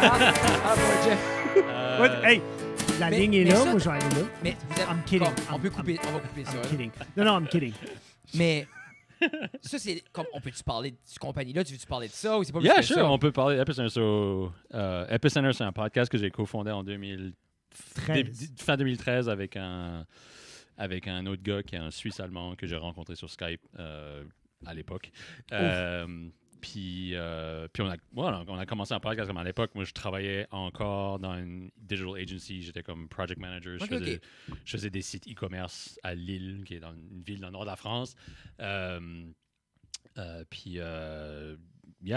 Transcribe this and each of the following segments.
Bon, Jeff. Hey, la ligne est là, moi je vais aller là. Mais vous êtes, I'm kidding. on va couper ça. I'm kidding. Non, I'm kidding. Mais ça, c'est comme, on peut-tu parler de cette compagnie-là? Tu veux-tu parler de ça ou c'est pas plus Yeah, que sure, ça? on peut parler d'Epicenter. Epicenter, c'est un podcast que j'ai cofondé en 13. fin 2013 avec un autre gars qui est un Suisse-Allemand que j'ai rencontré sur Skype à l'époque. Puis on a commencé un podcast comme à l'époque. Moi, je travaillais encore dans une digital agency. J'étais comme project manager. Je faisais des sites e-commerce à Lille, qui est dans une ville dans le nord de la France.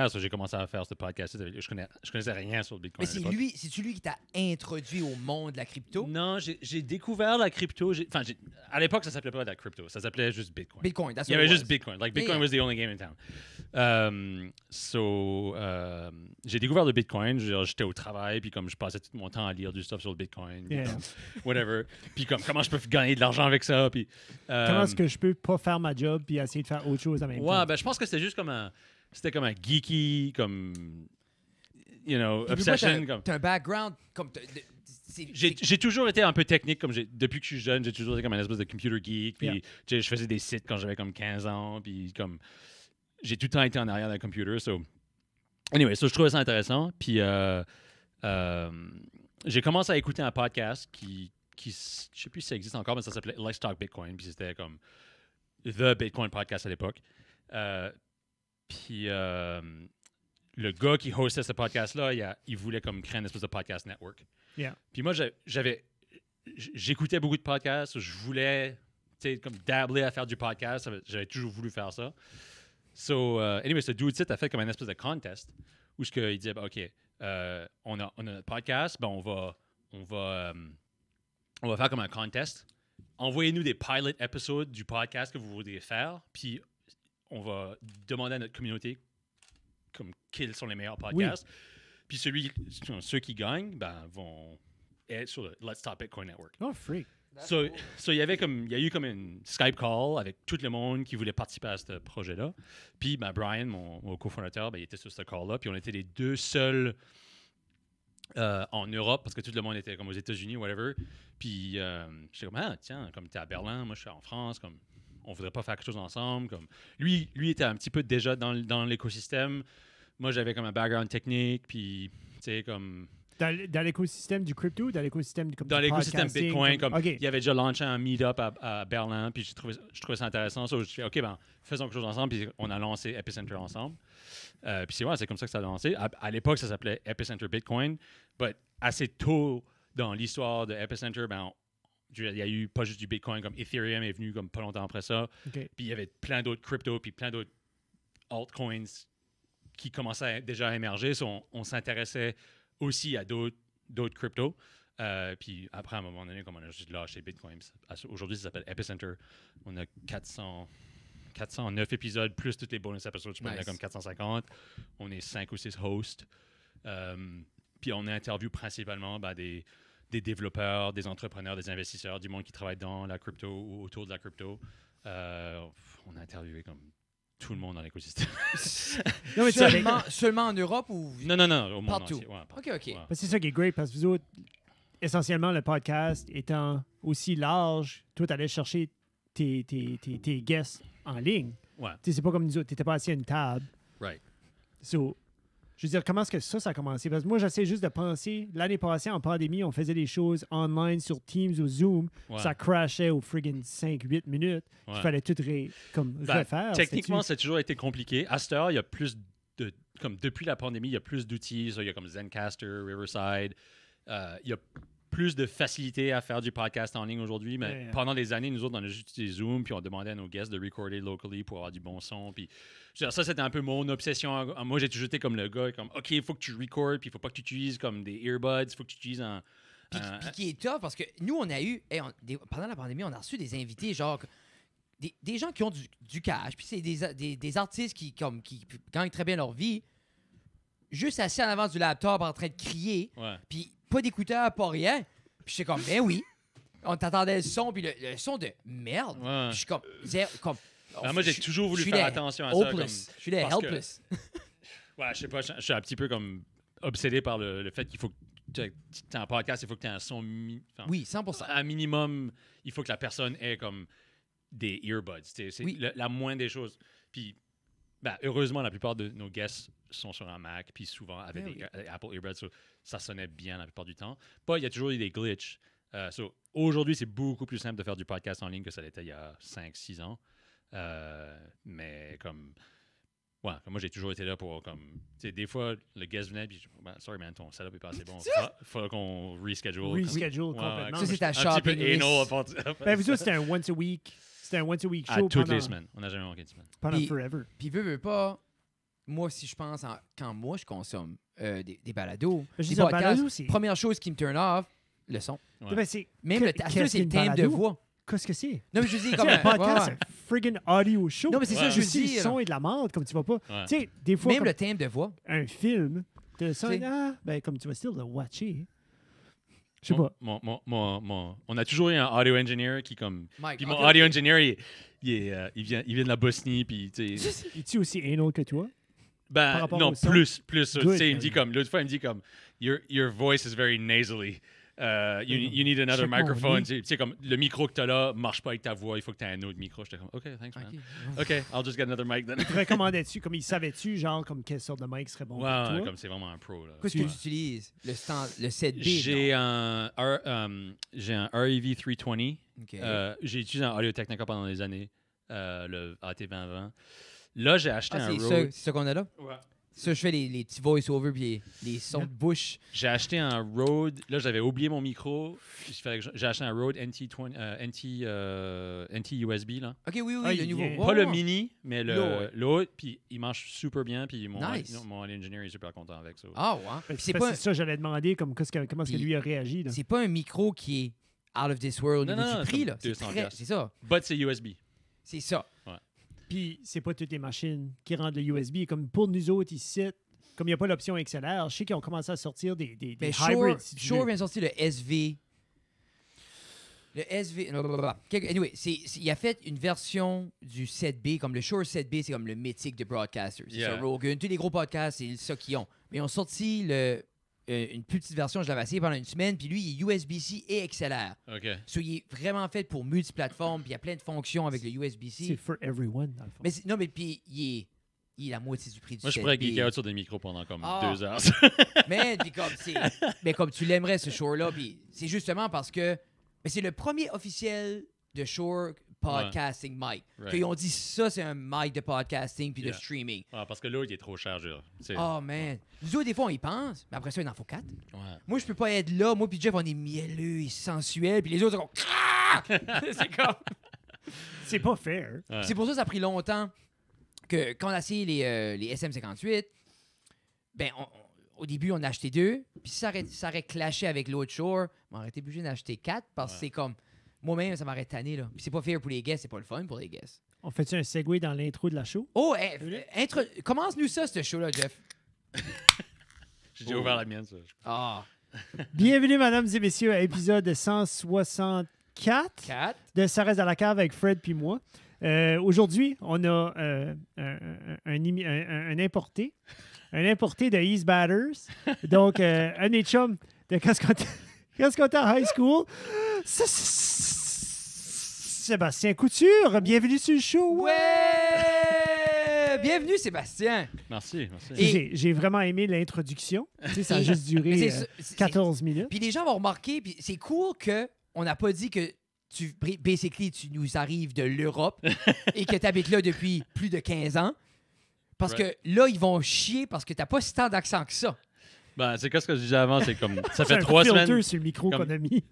So j'ai commencé à faire ce podcast. Je connaissais rien sur le Bitcoin. Mais c'est-tu lui qui t'a introduit au monde de la crypto? Non, j'ai découvert la crypto. À l'époque, ça s'appelait pas la crypto. Ça s'appelait juste Bitcoin. Bitcoin, that's Il y what avait it juste was. Bitcoin. Bitcoin was the only game in town. J'ai découvert le Bitcoin. J'étais au travail, puis comme je passais tout mon temps à lire du stuff sur le Bitcoin, puis whatever. Puis comme comment je peux gagner de l'argent avec ça. Puis Comment est-ce que je peux pas faire ma job puis essayer de faire autre chose en même temps? Ouais, ben je pense que c'était juste comme un geeky, comme obsession. T'as un background comme... J'ai toujours été un peu technique, depuis que je suis jeune, j'ai toujours été comme un espèce de computer geek, puis je faisais des sites quand j'avais comme 15 ans, puis comme j'ai tout le temps été en arrière d'un computer, anyway, je trouvais ça intéressant, puis j'ai commencé à écouter un podcast qui je sais plus si ça existe encore, mais ça s'appelait Let's Talk Bitcoin, puis c'était comme The Bitcoin Podcast à l'époque. Puis le gars qui hostait ce podcast-là, il voulait comme créer une espèce de podcast network. Yeah. Puis moi, j'écoutais beaucoup de podcasts. Je voulais, comme dabbler à faire du podcast. J'avais toujours voulu faire ça. Anyway, ce dude-ci a fait comme une espèce de contest où il disait, OK, on a notre podcast, on va faire comme un contest. Envoyez-nous des pilot episodes du podcast que vous voudriez faire, puis on va demander à notre communauté comme quels sont les meilleurs podcasts. Puis ceux qui gagnent vont être sur le Let's Talk Bitcoin Network. Oh, freak. Il y a eu comme une Skype call avec tout le monde qui voulait participer à ce projet-là. Puis Brian, mon cofondateur, il était sur ce call-là. Puis on était les deux seuls en Europe parce que tout le monde était comme aux États-Unis, whatever. Puis j'étais comme, tiens, comme tu es à Berlin, moi je suis en France, comme on voudrait pas faire quelque chose ensemble. Comme lui était un petit peu déjà dans l'écosystème. Moi, j'avais comme un background technique, puis tu sais, comme... Dans l'écosystème du crypto ou dans l'écosystème du Dans l'écosystème Bitcoin, Okay. Il avait déjà lancé un meet-up à Berlin, puis je trouvais ça intéressant. Je fais, OK, faisons quelque chose ensemble, puis on a lancé Epicenter ensemble. Puis c'est comme ça que ça a lancé. À l'époque, ça s'appelait Epicenter Bitcoin, mais assez tôt dans l'histoire de Epicenter, il y a eu pas juste du Bitcoin, comme Ethereum est venu comme pas longtemps après ça. Okay. Puis il y avait plein d'autres cryptos, puis plein d'autres altcoins qui commençaient déjà à émerger. On s'intéressait aussi à d'autres cryptos. Puis après, à un moment donné, comme on a juste lâché Bitcoin, aujourd'hui, ça s'appelle Epicenter. On a 409 épisodes, plus tous les bonus épisodes. Je pense qu'on a comme 450. On est 5 ou 6 hosts. Puis on interviewe principalement des développeurs, des entrepreneurs, des investisseurs, du monde qui travaille dans la crypto ou autour de la crypto. On a interviewé comme tout le monde dans l'écosystème. Non, mais Seulement en Europe ou... Non, au monde partout. entier. Ouais, partout. OK. Ouais. C'est ça qui est great parce que vous autres, essentiellement, le podcast étant aussi large, toi, tu allais chercher tes guests en ligne. Ouais. C'est pas comme nous autres, tu n'étais pas assis à une table. Right. Je veux dire, comment est-ce que ça a commencé? Parce que moi, j'essaie juste de penser. L'année passée, en pandémie, on faisait des choses online sur Teams ou Zoom. Ouais. Ça crashait au friggin' 5-8 minutes. Il fallait tout refaire. Techniquement, ça a toujours été compliqué. À cette heure, il y a plus de... Comme depuis la pandémie, il y a plus d'outils. Il y a comme Zencaster, Riverside. Il y a plus de facilité à faire du podcast en ligne aujourd'hui. Mais pendant des années, nous autres, on a juste utilisé Zoom, puis on demandait à nos guests de recorder locally pour avoir du bon son. Puis ça, c'était un peu mon obsession. Moi, j'ai toujours été comme le gars, comme OK, il faut que tu recordes, puis il faut pas que tu utilises comme des earbuds, il faut que tu utilises un... Puis qui est tough, parce que nous, on a eu... pendant la pandémie, on a reçu des invités, genre... Des gens qui ont du cash, puis c'est des artistes qui gagnent très bien leur vie, juste assis en avant du laptop en train de crier, puis pas d'écouteurs, pas rien. Puis j'étais comme, ben oui. On t'attendait le son, puis le son de merde. Ouais. Puis je suis comme... moi, j'ai toujours voulu faire attention à ça. Je suis là helpless. Ouais, je sais pas, je suis un petit peu comme obsédé par le fait qu'il faut que tu aies un podcast, il faut que tu aies un son... Oui, 100%. À minimum, il faut que la personne ait comme des earbuds. C'est Oui. la moindre des choses. Puis, heureusement, la plupart de nos guests sont sur un Mac, puis souvent avec des Apple earbuds. So, ça sonnait bien la plupart du temps. Il y a toujours eu des glitches. Aujourd'hui, c'est beaucoup plus simple de faire du podcast en ligne que ça l'était il y a 5-6 ans. Mais comme moi, j'ai toujours été là pour, des fois, le guest venait, puis sorry man, ton setup est pas assez bon. Faut qu'on reschedule. Reschedule complètement. Ça, c'est ta un petit shopping peu anal. Ben, vous autres, c'était un once a week. C'était un once a week show. Toutes les semaines. On n'a jamais manqué de semaine. Pendant forever. Puis, veux pas, moi, si je pense, quand moi, je consomme des balados, Je des veux dire, podcasts, balado, c'est- première chose qui me turn off, le son. Ouais. Ben, c'est... Même le qu'est-ce c'est le qu'une thème de balado? voix. Qu'est-ce que c'est? Non, mais je dis C'est comme un podcast, ouais. un friggin' audio show. Non, mais c'est ça, je Si dis. le son est de la merde, comme tu vas pas. Ouais. Tu sais, des fois, Même comme le thème de voix. un film, t'as le son, C'est- ben, comme tu vas still le watcher. Je sais pas. On a toujours eu un audio engineer qui comme. Mike, Puis mon ok, audio ok. engineer, il vient de la Bosnie, puis tu sais. Es-tu aussi anal que toi? Par rapport Non, au son? plus. Tu Good. sais, il me dit comme l'autre fois, il me dit comme your voice is very nasally. You need another Check mon microphone. nez. Tu sais, comme le micro que tu as là marche pas avec ta voix, il faut que tu aies un autre micro. J'étais comme, OK, thanks, man. Ok. OK, I'll just get another mic then. Tu recommandais-tu, comme il savait-tu, genre, comme quelle sorte de mic serait bon pour Ouais, toi? comme c'est vraiment un pro. Là. Qu'est-ce que tu utilises? Le 7B. J'ai un REV 320. OK. J'ai utilisé un Audio Technica pendant des années, le AT2020. Là, j'ai acheté un Rode. C'est ça qu'on a là? Ouais. Ça, je fais les petits voice-over puis les sons de bouche. J'ai acheté un Rode. Là, j'avais oublié mon micro. J'ai acheté un Rode NT USB. Là. OK, oui, Ah, le il nouveau. vient. Ouais, Pas le ouais. mini, mais l'autre. Puis il marche super bien. Puis mon Nice. engineer est super content avec ça. Ah, ouais. Ben, Puis c'est ça, j'allais demander, comme, comment est-ce que Puis- lui a réagi. Là. C'est pas un micro qui est out of this world au Non, niveau non, du prix, comme là. C'est 200 très- piastres. c'est ça. But c'est USB. C'est ça. Puis c'est pas toutes les machines qui rendent le USB. Comme pour nous autres ici, comme il n'y a pas l'option XLR, je sais qu'ils ont commencé à sortir des Mais hybrids. si tu Shure veux. vient de sortir le SV. Le SV. Blablabla. Anyway, il a fait une version du 7B, comme le Shure 7B, c'est comme le mythique de broadcasters. C'est Yeah. ça, Rogan. Tous les gros podcasts, c'est ça qu'ils ont. Mais ils ont sorti une plus petite version, je l'avais essayé pendant une semaine, puis lui, il est USB-C et XLR. OK. So, il est vraiment fait pour multiplateforme, puis il y a plein de fonctions avec le C'est USB-C. for everyone, dans le fond. Mais non, mais puis il est la moitié du prix du Moi, je 7B. pourrais geeker out sur des micros pendant comme Ah. 2 heures. Mais puis comme tu l'aimerais ce Shure-là, puis c'est justement parce que c'est le premier officiel de Shure podcasting mic. Right. Qu'ils ont dit ça, c'est un mic de podcasting puis de Yeah. streaming. Ouais, parce que l'autre, il est trop cher. Oh man. Nous autres, des fois, on y pense, mais après ça, il en faut 4. Ouais. Moi, je peux pas être là. Moi puis Jeff, on est mielleux et sensuels, puis les autres, sont comme... c'est comme... C'est pas fair. Ouais. C'est pour ça que ça a pris longtemps que quand on a essayé les SM58, ben, au début, on a acheté 2, puis ça aurait clashé avec l'autre Shure, on aurait été obligé d'acheter 4 parce que Ouais. c'est comme. Moi-même, ça m'aurait tanné, là. Puis c'est pas fair pour les guests, c'est pas le fun pour les guests. On fait-tu un segue dans l'intro de la show? Oh, commence-nous ça, ce show-là, Jeff. J'ai déjà ouvert la mienne, ça. Ah, Bienvenue, mesdames et messieurs, à épisode 164 4. de Ça reste dans la cave avec Fred puis moi. Aujourd'hui, on a un importé. Un importé de East Batters. Donc, un des chums de Cascotin High School. Sébastien Couture, bienvenue sur le show. Ouais! Bienvenue, Sébastien. Merci. J'ai vraiment aimé l'introduction. Tu sais, ça a Et- juste Mais duré c'est- 14 minutes. Puis les gens vont remarquer, puis c'est cool qu'on n'a pas dit que basically, tu nous arrives de l'Europe et que tu habites là depuis plus de 15 ans. Parce que là, ils vont chier parce que t'as pas si tant d'accent que ça. Ben, c'est ce que je disais avant, c'est comme ça C'est fait un 3 filter semaines. sur le micro comme- qu'on a mis.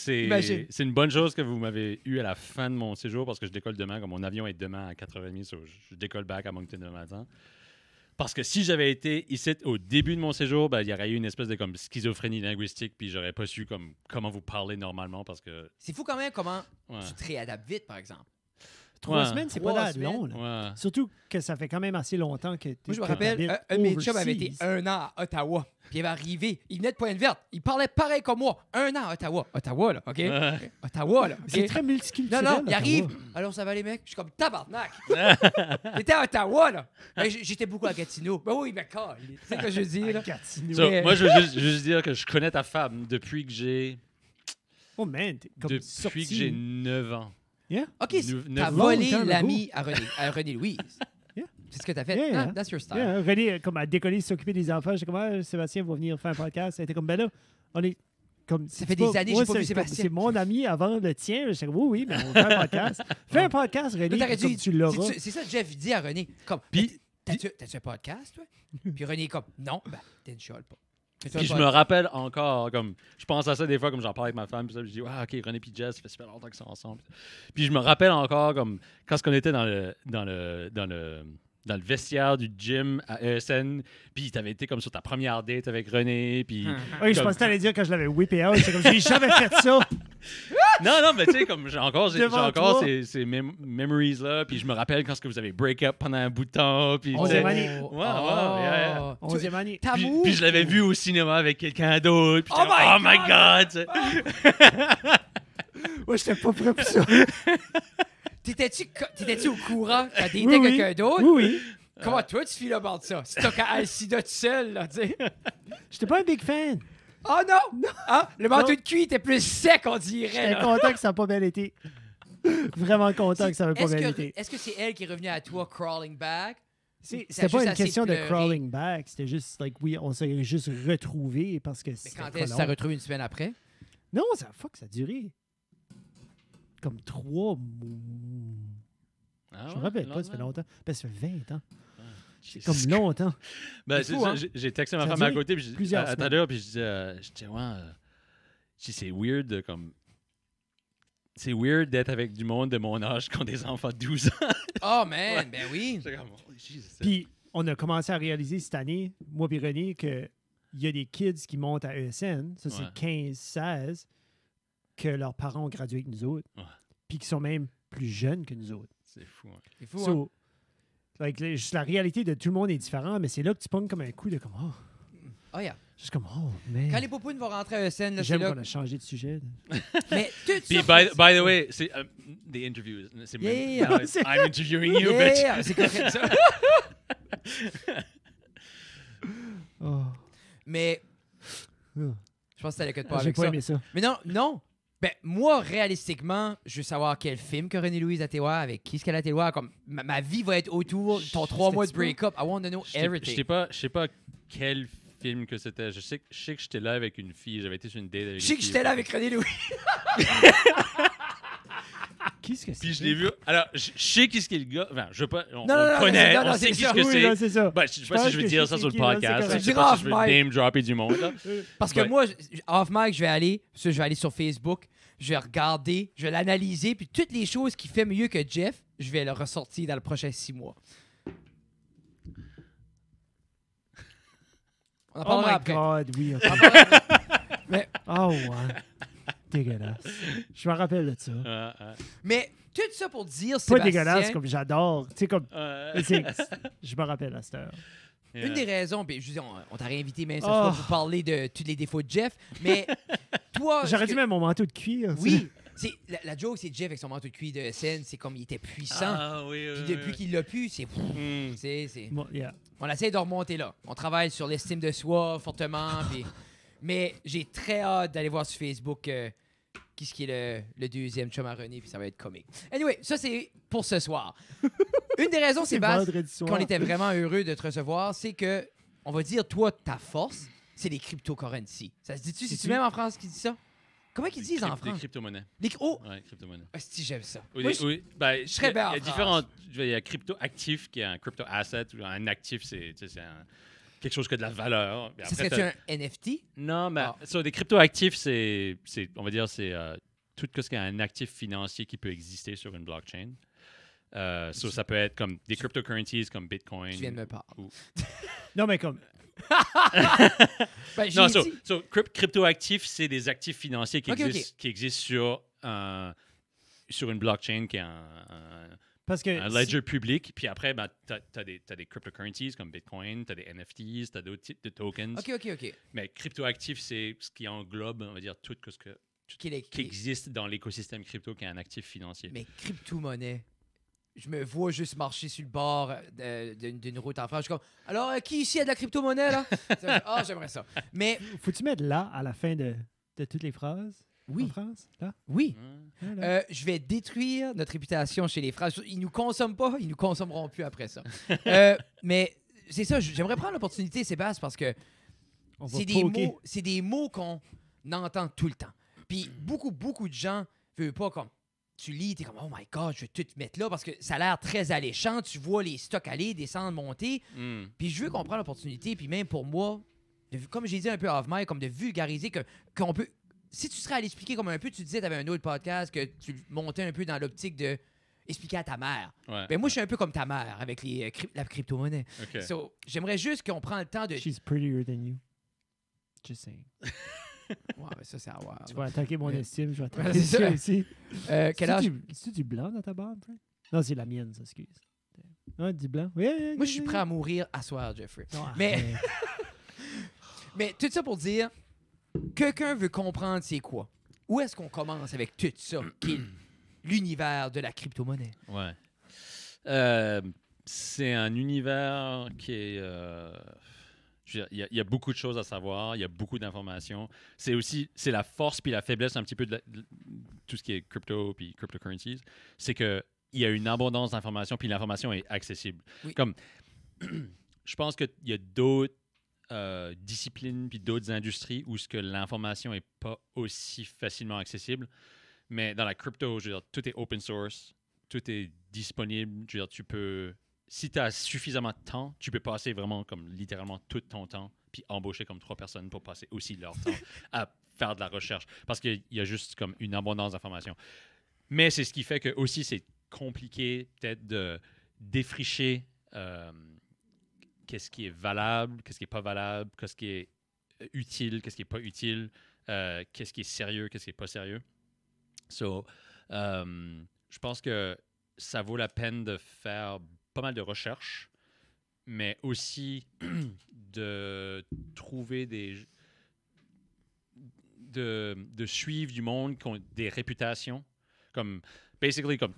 Imagine. C'est une bonne chose que vous m'avez eu à la fin de mon séjour parce que je décolle demain, comme mon avion est demain à 4h30, so je décolle back à Moncton demain matin. Parce que si j'avais été ici au début de mon séjour, ben, il y aurait eu une espèce de comme schizophrénie linguistique, puis j'aurais pas su comment vous parler normalement parce que C'est fou quand même comment ouais. tu te réadaptes vite, par exemple. 3 Ouais. semaines, c'est 3 pas semaines. long. Là. Ouais. Surtout que ça fait quand même assez longtemps que Moi, je me que rappelle, t'habites un de mes chums avait été overseas. 1 an à Ottawa. Puis il avait arrivé, il venait de Pointe-Verte. Il parlait pareil comme moi. 1 an à Ottawa. Ottawa, là, OK? Ouais. Ottawa, là. OK? C'est très Non, multiculturel. non, il Ottawa. arrive. Alors, ça va, les mecs? Je suis comme tabarnak. J'étais à Ottawa, là. Ben, j'étais beaucoup à Gatineau. Ben oui, mais calme. Tu sais ce que je dis, là? Gatineau. So, Mais- moi, je veux juste dire que je connais ta femme depuis que j'ai Oh man, t'es comme sorti. depuis que j'ai 9 ans. Yeah? OK, Neuf- t'as neuf- volé Long time l'ami à René Louise. Yeah. C'est ce que t'as fait? Yeah, Ah, yeah. that's your style. Yeah, René, comme a décollé, s'occuper des enfants. J'étais comme, ah, Sébastien va venir faire un podcast. Elle était comme, ben là, on est comme. Ça fait des années que j'ai pas vu Sébastien. C'est mon ami avant le tien. J'étais comme, oui, mais on va faire un podcast. Fais un podcast, René, Là, t'aurais comme dû- tu l'auras. c'est ça, Jeff dit à René. Comme, Puis- t'as-tu un podcast, toi? Puis René est comme, non, ben, t'es une chiale pas. Fais-tu un Puis je me podcast? rappelle encore, comme, je pense à ça des fois, comme j'en parle avec ma femme, puis ça, puis je dis, ah, ok, René et Jess, ça fait super longtemps qu'ils sont ensemble. Puis je me rappelle encore, comme, quand on était dans le vestiaire du gym à ESN, puis t'avais été comme sur ta première date avec René, puis... Oui, je comme- pensais que t'allais dire quand je l'avais whippé out. J'étais comme, j'ai jamais fait ça. Non, mais tu sais, comme j'ai encore Devant toi. ces memories-là, puis je me rappelle quand est-ce que vous avez break-up pendant un bout de temps, puis... On tu sais, s'est manié. Oh, Ouais, yeah. 11e année. puis, T'amour. puis je l'avais vu au cinéma avec quelqu'un d'autre, puis Oh j'étais comme, my oh my God! tu sais. Moi, j'étais pas prêt pour ça. T'étais-tu au courant quand t'étais Oui, oui. quelqu'un d'autre? Oui, oui. Comment toi, tu files about ça? Si t'as qu'à Alcida tout seul, là, tu sais. J'étais pas un big fan. Oh non! Ah, le manteau de cuir était plus sec, on dirait, J'étais là. content que ça n'a pas bien été. Vraiment content que ça n'avait pas bien été. Est-ce que c'est elle qui est revenue à toi, crawling back? C'était Ça a pas juste une assez question de pleuré. crawling back. C'était juste, like, oui, on s'est juste retrouvés parce que Mais c'était quand pas est-ce que long. ça retrouve une semaine après? Non, ça a duré comme 3 mois. Ah Je ouais, me rappelle pas, ça fait longtemps. longtemps. Ben, ça fait 20 ans. Jesus Comme longtemps. Ben, C'est c'est fou, ça, hein? j'ai texté ma Ça a femme à duré côté, puis plusieurs à tout à semaines. l'heure, puis je disais, ouais, je dis, c'est weird de comme. C'est weird d'être avec du monde de mon âge qui ont des enfants de 12 ans. Oh, man, ben oui. J'étais comme, holy Jesus. Puis, on a commencé à réaliser cette année, moi et René, qu'il y a des kids qui montent à ESN, ça c'est Ouais. 15-16, que leurs parents ont gradué avec nous autres, Ouais. puis qui sont même plus jeunes que nous autres. C'est fou. Hein. C'est fou, hein? So, like, juste la réalité de tout le monde est différente, mais c'est là que tu pognes comme un coup de comme, oh, Oh, yeah. juste comme, oh, man. Quand les poupounes vont rentrer à ESN, là, c'est J'aime là. qu'on a changé de sujet. Mais tout Puis, ça. by the way, c'est des interviews. C'est Yeah. même, I'm interviewing you, bitch. Yeah, c'est correct, ça. Oh. Mais Ah. je pense que t'allais que de pas J'ai avec pas ça. aimé ça. Mais non, non. Ben, moi, réalistiquement, je veux savoir quel film que René-Louise a été voir, avec qui est-ce qu'elle a été voir. Comme, ma vie va être autour de ton 3 mois de C'était-tu break-up. I want to know Je everything. sais pas quel film que c'était. Je sais que j'étais là avec une fille. J'avais été sur une date avec Je sais une que fille. j'étais là avec René-Louise. Qu'est-ce que c'est? Puis je l'ai vu. Alors, je sais qui est le gars. Enfin, je veux pas. On Non, non, connaît. non, non, On sait c'est qui ça. ce que Oui, c'est. là, c'est ça. Ben, je sais pas pense si je veux que dire je ça sais sur le qui, là, c'est podcast. correct. Je sais pas si je veux Grave, name dropper du monde. Là. Parce que Ouais. moi, off mic, je vais aller sur Facebook, je vais regarder, je vais l'analyser, puis toutes les choses qu'il fait mieux que Jeff, je vais le ressortir dans le prochain 6 mois. On en Oh parlera my après. God, oui. ok. On en parlera après. Mais, Oh, ouais. Dégueulasse. Je me rappelle de ça. mais tout ça pour dire, Pas Sébastien, dégueulasse, comme j'adore. Tu sais, comme. c'est- Je me rappelle à cette heure. une des raisons, puis je dis, on t'a réinvité même cette Oh. fois pour parler de tous les défauts de Jeff, mais toi... J'aurais ce dû que- mettre mon manteau de cuir. Oui, c'est la joke, c'est Jeff avec son manteau de cuir de scène, c'est comme il était puissant. Ah oui, oui. Puis depuis qu'il l'a pu, c'est... Hmm. c'est- Bon, yeah. On essaie de remonter là. On travaille sur l'estime de soi fortement. Mais j'ai très hâte d'aller voir sur Facebook qui est le deuxième chum à René, puis ça va être comique. Anyway, ça c'est pour ce soir. Une des raisons, C'est Sébastien, vendredi soir. qu'on était vraiment heureux de te recevoir, c'est que, on va dire, toi, ta force, c'est les cryptocurrencies. Ça se dit-tu? C'est-tu même en France qui dit ça? Comment ils disent en Des France? crypto-monnaies. Oh! Ouais, crypto-monnaies. si j'aime ça. Oui, Moi, oui. Ben, je serais bien en Il y a France. différentes. Il y a crypto-actif qui est un crypto-asset. Ou un actif, c'est quelque chose qui a de la valeur. Puis Ce après, serait-tu un NFT? Non, mais Ah. des crypto-actifs, on va dire, c'est tout ce qui est un actif financier qui peut exister sur une blockchain. Ça peut être comme des cryptocurrencies comme Bitcoin. Tu viens de me parler. Non, mais comme. Ben, j'ai Non, dit... crypto-actifs, c'est des actifs financiers qui, Ok, existent, qui existent sur une blockchain qui est Parce que un ledger public, puis après, ben, t'as des cryptocurrencies comme Bitcoin, t'as des NFTs, t'as d'autres types de tokens. OK. Mais cryptoactif, c'est ce qui englobe, on va dire, tout ce qui existe dans l'écosystème crypto qui est un actif financier. Mais crypto-monnaie, je me vois juste marcher sur le bord d'une route en France. Je suis comme, alors, qui ici a de la crypto-monnaie, là? Ah, j'aimerais ça. Mais faut-tu mettre là à la fin de toutes les phrases? oui. En France? Là? Oui. Hein? Là? Je vais détruire notre réputation chez les Français. Ils nous consomment pas, ils nous consommeront plus après ça. Mais c'est ça, j'aimerais prendre l'opportunité, Sébastien, parce que On va c'est des mots qu'on entend tout le temps. Puis beaucoup de gens veulent pas comme tu lis, t'es comme oh my god, je vais tout mettre là parce que ça a l'air très alléchant. Tu vois les stocks aller, descendre, monter. Puis je veux qu'on prenne l'opportunité, puis même pour moi, comme j'ai dit un peu off mic, comme de vulgariser qu'on peut. Si tu serais à l'expliquer comme un peu, tu disais, tu avais un autre podcast que tu montais un peu dans l'optique de expliquer à ta mère. Ouais. Ben moi, je suis un peu comme ta mère avec la crypto-monnaie. OK. So, j'aimerais juste qu'on prenne le temps de. She's prettier than you. Just saying. Ouais, mais ça, c'est à voir. Tu vas attaquer mon Mais- estime, je vais Ouais, attaquer c'est ça. ça aussi. Quel âge? C'est-tu du blanc dans ta barbe, Frank? Non, c'est la mienne, ça, excuse. Ouais, du blanc. Oui, Moi, je suis prêt à mourir à soir, Jeffrey. Non, Mais- arrête. Mais tout ça pour dire, quelqu'un veut comprendre c'est quoi. Où est-ce qu'on commence avec tout ça, qui est l'univers de la crypto-monnaie? Ouais. C'est un univers qui est. Je veux dire, il y a beaucoup de choses à savoir, il y a beaucoup d'informations. C'est la force puis la faiblesse un petit peu de tout ce qui est crypto puis cryptocurrencies. C'est que il y a une abondance d'informations puis l'information est accessible. Oui. Comme je pense qu'il y a d'autres disciplines puis d'autres industries où ce que l'information est pas aussi facilement accessible. Mais dans la crypto, je veux dire, tout est open source, tout est disponible. Je veux dire, tu peux, si tu as suffisamment de temps, tu peux passer vraiment comme littéralement tout ton temps puis embaucher comme 3 personnes pour passer aussi leur temps à faire de la recherche parce qu'il y a juste comme une abondance d'informations. Mais c'est ce qui fait que aussi c'est compliqué peut-être de défricher qu'est-ce qui est valable, qu'est-ce qui est pas valable, qu'est-ce qui est utile, qu'est-ce qui est pas utile, qu'est-ce qui est sérieux, qu'est-ce qui est pas sérieux. So, je pense que ça vaut la peine de faire pas mal de recherches, mais aussi de trouver de suivre du monde qui ont des réputations. Comme, basically, comme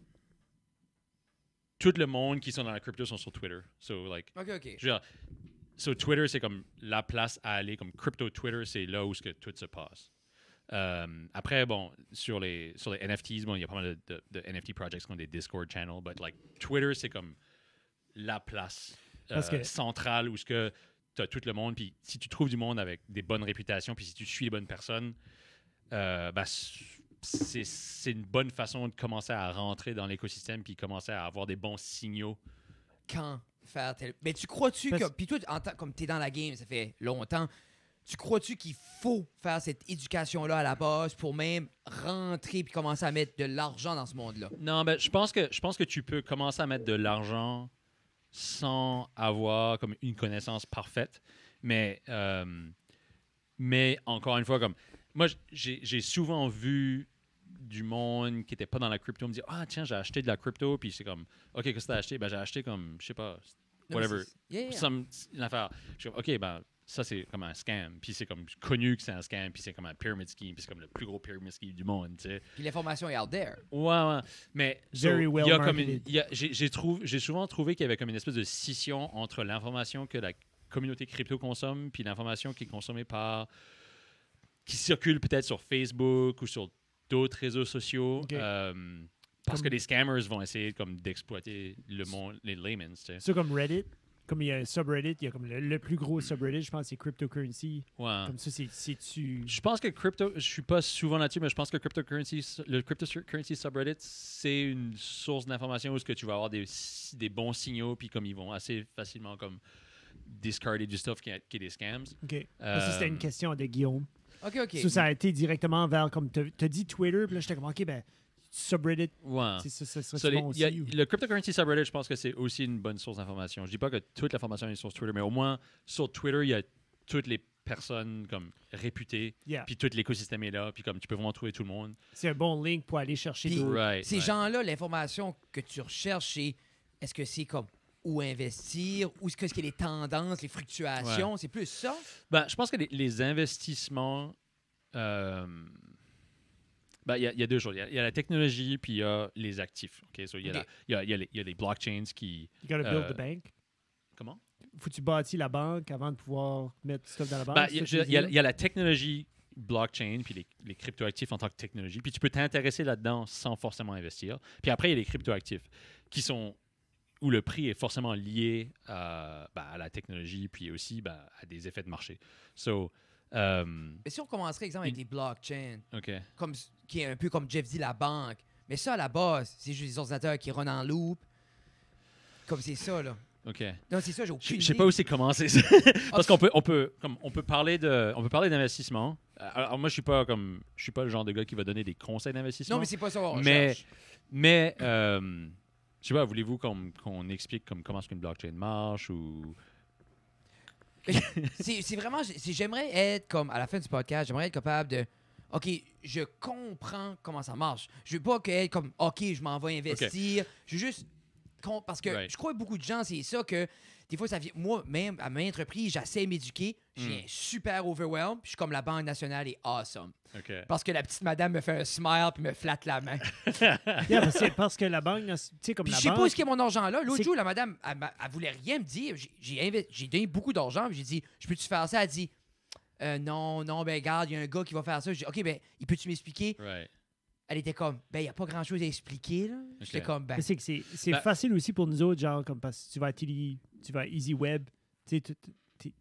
tout le monde qui sont dans la crypto sont sur Twitter. So, like, OK. je veux dire, so Twitter, c'est comme la place à aller. Comme crypto Twitter, c'est là où ce que tout se passe. Après, bon, sur les NFTs, bon, il y a pas mal de NFT projects qui ont des Discord channels, but like Twitter, c'est comme la place centrale où ce que tu as tout le monde. Puis si tu trouves du monde avec des bonnes réputations, puis si tu suis les bonnes personnes, c'est une bonne façon de commencer à rentrer dans l'écosystème puis commencer à avoir des bons signaux. Quand faire tel. Mais tu crois-tu que. Puis toi, comme tu es dans la game, ça fait longtemps. Tu crois-tu qu'il faut faire cette éducation-là à la base pour même rentrer puis commencer à mettre de l'argent dans ce monde-là? Non, ben, je pense que tu peux commencer à mettre de l'argent sans avoir comme une connaissance parfaite. Mais encore une fois, comme moi, j'ai souvent vu du monde qui n'était pas dans la crypto me dire ah tiens, j'ai acheté de la crypto, puis c'est comme OK, qu'est-ce que t'as acheté? Ben j'ai acheté comme je sais pas, whatever, une affaire. Je suis comme OK, ben ça c'est comme un scam, puis c'est comme connu que c'est un scam, puis c'est comme un pyramid scheme, puis c'est comme le plus gros pyramid scheme du monde, tu sais. Puis l'information est out there. Ouais. Mais Very well il y a comme marketed. j'ai souvent trouvé qu'il y avait comme une espèce de scission entre l'information que la communauté crypto consomme, puis l'information qui est consommée qui circule peut-être sur Facebook ou sur d'autres réseaux sociaux. OK. Parce que les scammers vont essayer comme d'exploiter le monde, les laymen, tu sais. C'est comme Reddit. Comme il y a un subreddit, il y a comme le plus gros subreddit, je pense, c'est cryptocurrency. Ouais. Comme ça, c'est-tu... Je pense que je suis pas souvent là-dessus, mais je pense que le cryptocurrency subreddit, c'est une source d'information où ce que tu vas avoir des bons signaux, puis comme ils vont assez facilement comme discarder du stuff qui est des scams. OK. Ça, c'était une question de Guillaume. OK. Ça a été directement vers, comme t'as dit Twitter, puis là, j'étais comme, OK, ben, subreddit, Ouais. ça So, serait bon aussi. le cryptocurrency subreddit, je pense que c'est aussi une bonne source d'information. Je dis pas que toute l'information est sur Twitter, mais au moins sur Twitter, il y a toutes les personnes comme réputées, Yeah. puis tout l'écosystème est là, puis comme tu peux vraiment trouver tout le monde. C'est un bon link pour aller chercher Puis- d'autres. Right, Ces right. gens-là, l'information que tu recherches, est-ce que c'est comme où investir, où est-ce qu'il y a les tendances, les fluctuations, c'est plus ça? Ben, je pense que les investissements, il y a deux choses. Il y a la technologie, puis il y a les actifs. OK? So, il OK. y a les blockchains qui... You gotta build the bank. Comment? Faut que tu bâtis la banque avant de pouvoir mettre du stuff dans la banque. Ben, c'est il ça y, que tu veux dire? a la technologie blockchain, puis les cryptoactifs en tant que technologie. Puis tu peux t'intéresser là-dedans sans forcément investir. Puis après, il y a les cryptoactifs qui sont où le prix est forcément lié à la technologie, puis aussi à des effets de marché. So, Mais si on commencerait, exemple, avec des blockchains, OK. qui est un peu comme Jeff dit, la banque, mais ça, à la base, c'est juste des ordinateurs qui run en loop. Comme c'est ça, là. OK. Non, c'est ça, j'ai Je aucune ne sais idée. pas où c'est commencé. Parce Ah, qu'on peut parler d'investissement. Alors moi, je suis pas le genre de gars qui va donner des conseils d'investissement. Non, mais c'est pas ça qu'on Mais- recherche. Mais, je sais pas, voulez-vous qu'on explique comment est-ce qu'une blockchain marche ou... C'est vraiment... J'aimerais être comme, à la fin du podcast, j'aimerais être capable de... OK, je comprends comment ça marche. Je veux pas être comme, OK, je m'en vais investir. Je veux juste... Parce que Right. je crois que beaucoup de gens, c'est ça que... Des fois, ça vient... Moi, même, à ma entreprise, j'essaie de m'éduquer. Je viens super overwhelmed. Puis je suis comme, la Banque nationale est awesome. OK. Parce que la petite madame me fait un smile puis me flatte la main. Yeah, parce que la banque, tu sais, comme Puis la je sais pas où banque, est-ce qu'il y a mon argent là. L'autre c'est- jour, la madame, elle voulait rien me dire. J'ai donné beaucoup d'argent. Puis j'ai dit, je peux-tu faire ça? Elle dit, non, ben regarde, il y a un gars qui va faire ça. J'ai dit, OK, ben, il peut-tu m'expliquer? Right. Elle était comme, ben, il n'y a pas grand-chose à expliquer, là. J'étais comme, ben, mais c'est Ben- facile aussi pour nous autres, genre, comme parce que tu vas à Easy Web, tu sais,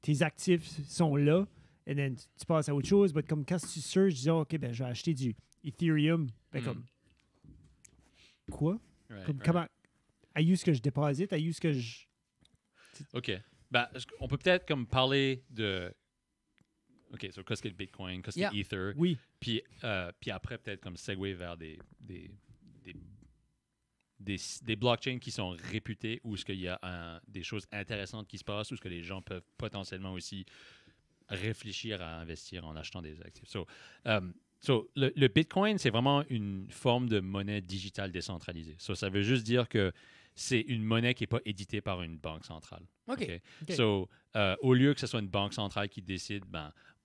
tes actifs sont là, et then tu passes à autre chose, mais comme quand tu searches, tu dis, OK, ben, je vais acheter du Ethereum. Ben, comme, quoi? Right, Comme, right. comment? I use que je déposite, I use que je... OK. On peut peut-être comme parler de... OK, so qu'est-ce que le Bitcoin, qu'est-ce que Yeah. l'Ether, Oui. puis après peut-être comme segue vers des blockchains qui sont réputés où est-ce qu'il y a des choses intéressantes qui se passent, où est-ce que les gens peuvent potentiellement aussi réfléchir à investir en achetant des actifs. So, le Bitcoin, c'est vraiment une forme de monnaie digitale décentralisée. So, ça veut juste dire que c'est une monnaie qui n'est pas éditée par une banque centrale. OK. OK. So, au lieu que ce soit une banque centrale qui décide,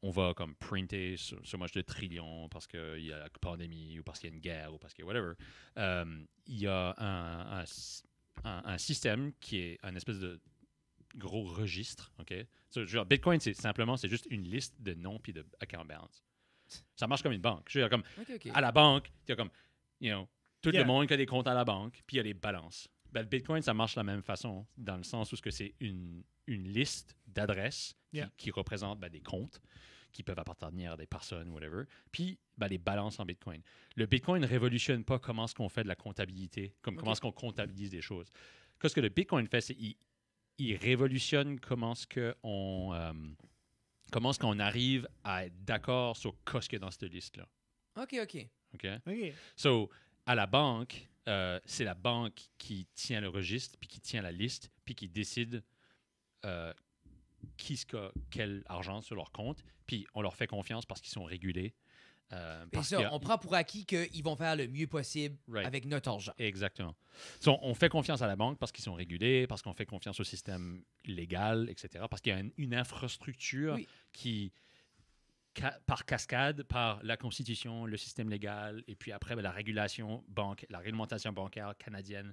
on va comme printer ce much de trillions parce qu'il y a la pandémie ou parce qu'il y a une guerre ou parce qu'il y a whatever. Il y a un système qui est un espèce de gros registre. OK? So, genre, Bitcoin, c'est juste une liste de noms puis de account balance. Ça marche comme une banque. Je veux dire, comme OK. à la banque, il y a comme, tout Yeah. le monde qui a des comptes à la banque, puis il y a des balances. Ben, le Bitcoin, ça marche de la même façon, dans le sens où c'est une liste d'adresses Yeah. qui représentent des comptes qui peuvent appartenir à des personnes, whatever, puis les balances en Bitcoin. Le Bitcoin ne révolutionne pas comment est-ce qu'on fait de la comptabilité, comment est-ce qu'on comptabilise des choses. Ce que le Bitcoin fait, c'est il révolutionne comment est-ce qu'on arrive à être d'accord sur ce qu'il y a dans cette liste-là. OK. OK? OK. So, à la banque, c'est la banque qui tient le registre, puis qui tient la liste, puis qui décide qui a quel argent sur leur compte, puis on leur fait confiance parce qu'ils sont régulés. Et parce ça, qu'il y a- on prend pour acquis qu'ils vont faire le mieux possible Right. avec notre argent. Exactement. So, on fait confiance à la banque parce qu'ils sont régulés, parce qu'on fait confiance au système légal, etc. Parce qu'il y a une infrastructure Oui. qui, par cascade, par la Constitution, le système légal, et puis après, la régulation la réglementation bancaire canadienne,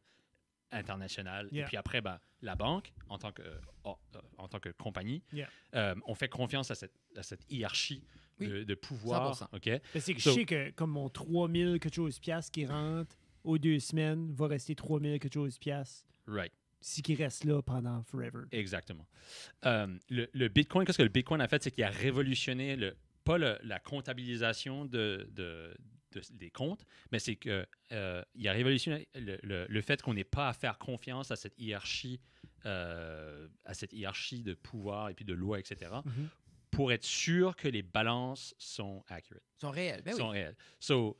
internationale, Yeah. et puis après, la banque, en tant que compagnie, Yeah. on fait confiance à cette hiérarchie Oui. de pouvoir. 100%. OK? Mais c'est que So- je sais que comme mon 3000 quelque chose piastres qui rentre aux 2 semaines va rester 3000 quelque chose piastres Right. si qui reste là pendant forever. Exactement. Le Bitcoin, qu'est-ce que le Bitcoin a fait, c'est qu'il a révolutionné la comptabilisation des comptes, mais c'est qu'il a révolutionné le fait qu'on n'ait pas à faire confiance à cette hiérarchie de pouvoir et puis de loi, etc., Mhm. pour être sûr que les balances sont accurate, Ils sont réels. Ben oui. sont réelles. So,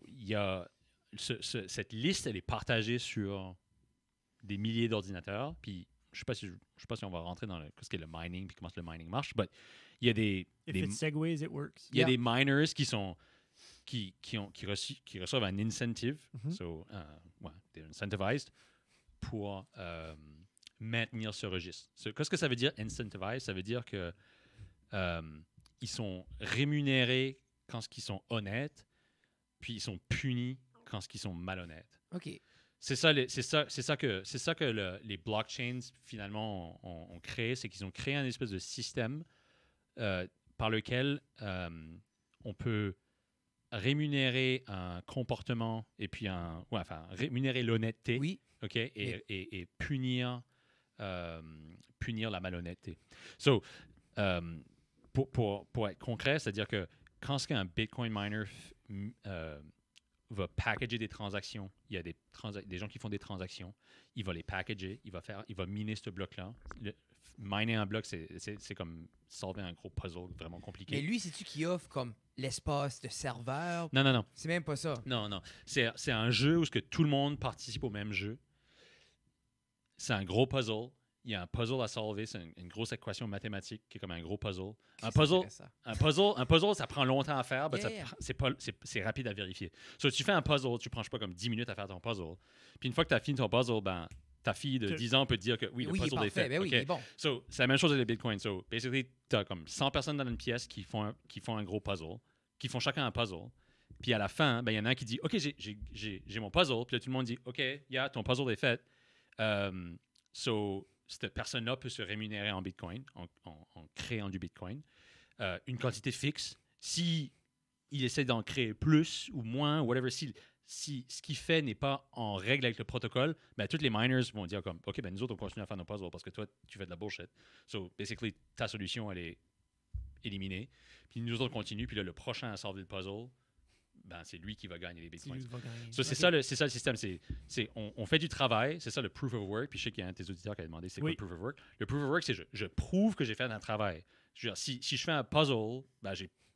il y a cette liste, elle est partagée sur des milliers d'ordinateurs, puis sais pas si on va rentrer dans ce qu'est le mining puis comment le mining marche, mais il y a des If it segues, it works. il y a des miners qui reçoivent un incentive, Mhm. so they're incentivized pour maintenir ce registre. Qu'est-ce que ça veut dire incentivized? Ça veut dire que ils sont rémunérés quand ils sont honnêtes, puis ils sont punis quand ils sont malhonnêtes. OK. C'est ça que les blockchains finalement ont créé, c'est qu'ils ont créé un espèce de système par lequel on peut rémunérer un comportement et puis rémunérer l'honnêteté, Oui. ok, et punir la malhonnêteté. So, pour être concret, c'est-à-dire que quand un Bitcoin miner va packager des transactions, il y a des gens qui font des transactions, il va les packager, il va miner ce bloc-là. Miner un bloc, c'est comme solver un gros puzzle vraiment compliqué. Mais lui, c'est-tu qui offre comme l'espace de serveur? Non. C'est même pas ça. Non. C'est un jeu où tout le monde participe au même jeu. C'est un gros puzzle. Il y a un puzzle à solver. C'est une grosse équation mathématique qui est comme un gros puzzle. Un puzzle, ça prend longtemps à faire, mais c'est rapide à vérifier. So, tu fais un puzzle, tu prends, je sais pas, comme 10 minutes à faire ton puzzle. Puis une fois que tu as fini ton puzzle, ta fille de 10 ans peut te dire que oui, le puzzle est fait. Ben oui, okay? il est bon. So, c'est la même chose avec les bitcoins. So, basically, tu as comme 100 personnes dans une pièce qui font un gros puzzle, qui font chacun un puzzle. Puis à la fin, il y en a un qui dit « OK, j'ai mon puzzle. » Puis là, tout le monde dit « OK, ton puzzle est fait. So, cette personne-là peut se rémunérer en Bitcoin, en créant du Bitcoin. Une quantité fixe. Si il essaie d'en créer plus ou moins, whatever, si ce qu'il fait n'est pas en règle avec le protocole, tous les miners vont dire comme, OK, nous autres, on continue à faire nos puzzles parce que toi, tu fais de la bullshit. So, basically, ta solution, elle est éliminée. Puis nous autres, on continue. Puis là, le prochain à solver le puzzle, c'est lui qui va gagner les bitcoins. So, c'est ça le système. On fait du travail. C'est ça le proof of work. Puis je sais qu'il y a un de tes auditeurs qui a demandé c'est quoi le proof of work. Le proof of work, c'est je prouve que j'ai fait un travail. Je veux dire, si je fais un puzzle,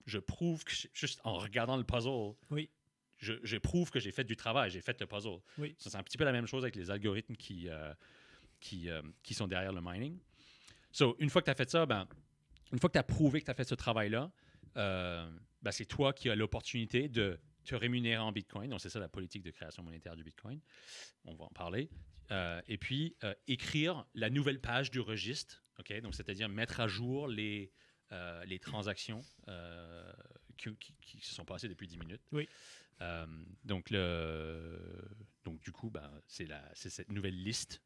je prouve que juste en regardant le puzzle, je prouve que j'ai fait du travail, j'ai fait le puzzle. So, c'est un petit peu la même chose avec les algorithmes qui sont derrière le mining. So, une fois que tu as fait ça, une fois que tu as prouvé que tu as fait ce travail-là, c'est toi qui as l'opportunité de te rémunérer en Bitcoin. Donc, c'est ça la politique de création monétaire du Bitcoin. On va en parler. Et puis, écrire la nouvelle page du registre. Okay? Donc, c'est-à-dire mettre à jour les transactions qui se sont passées depuis 10 minutes. Oui. Donc, du coup, c'est cette nouvelle liste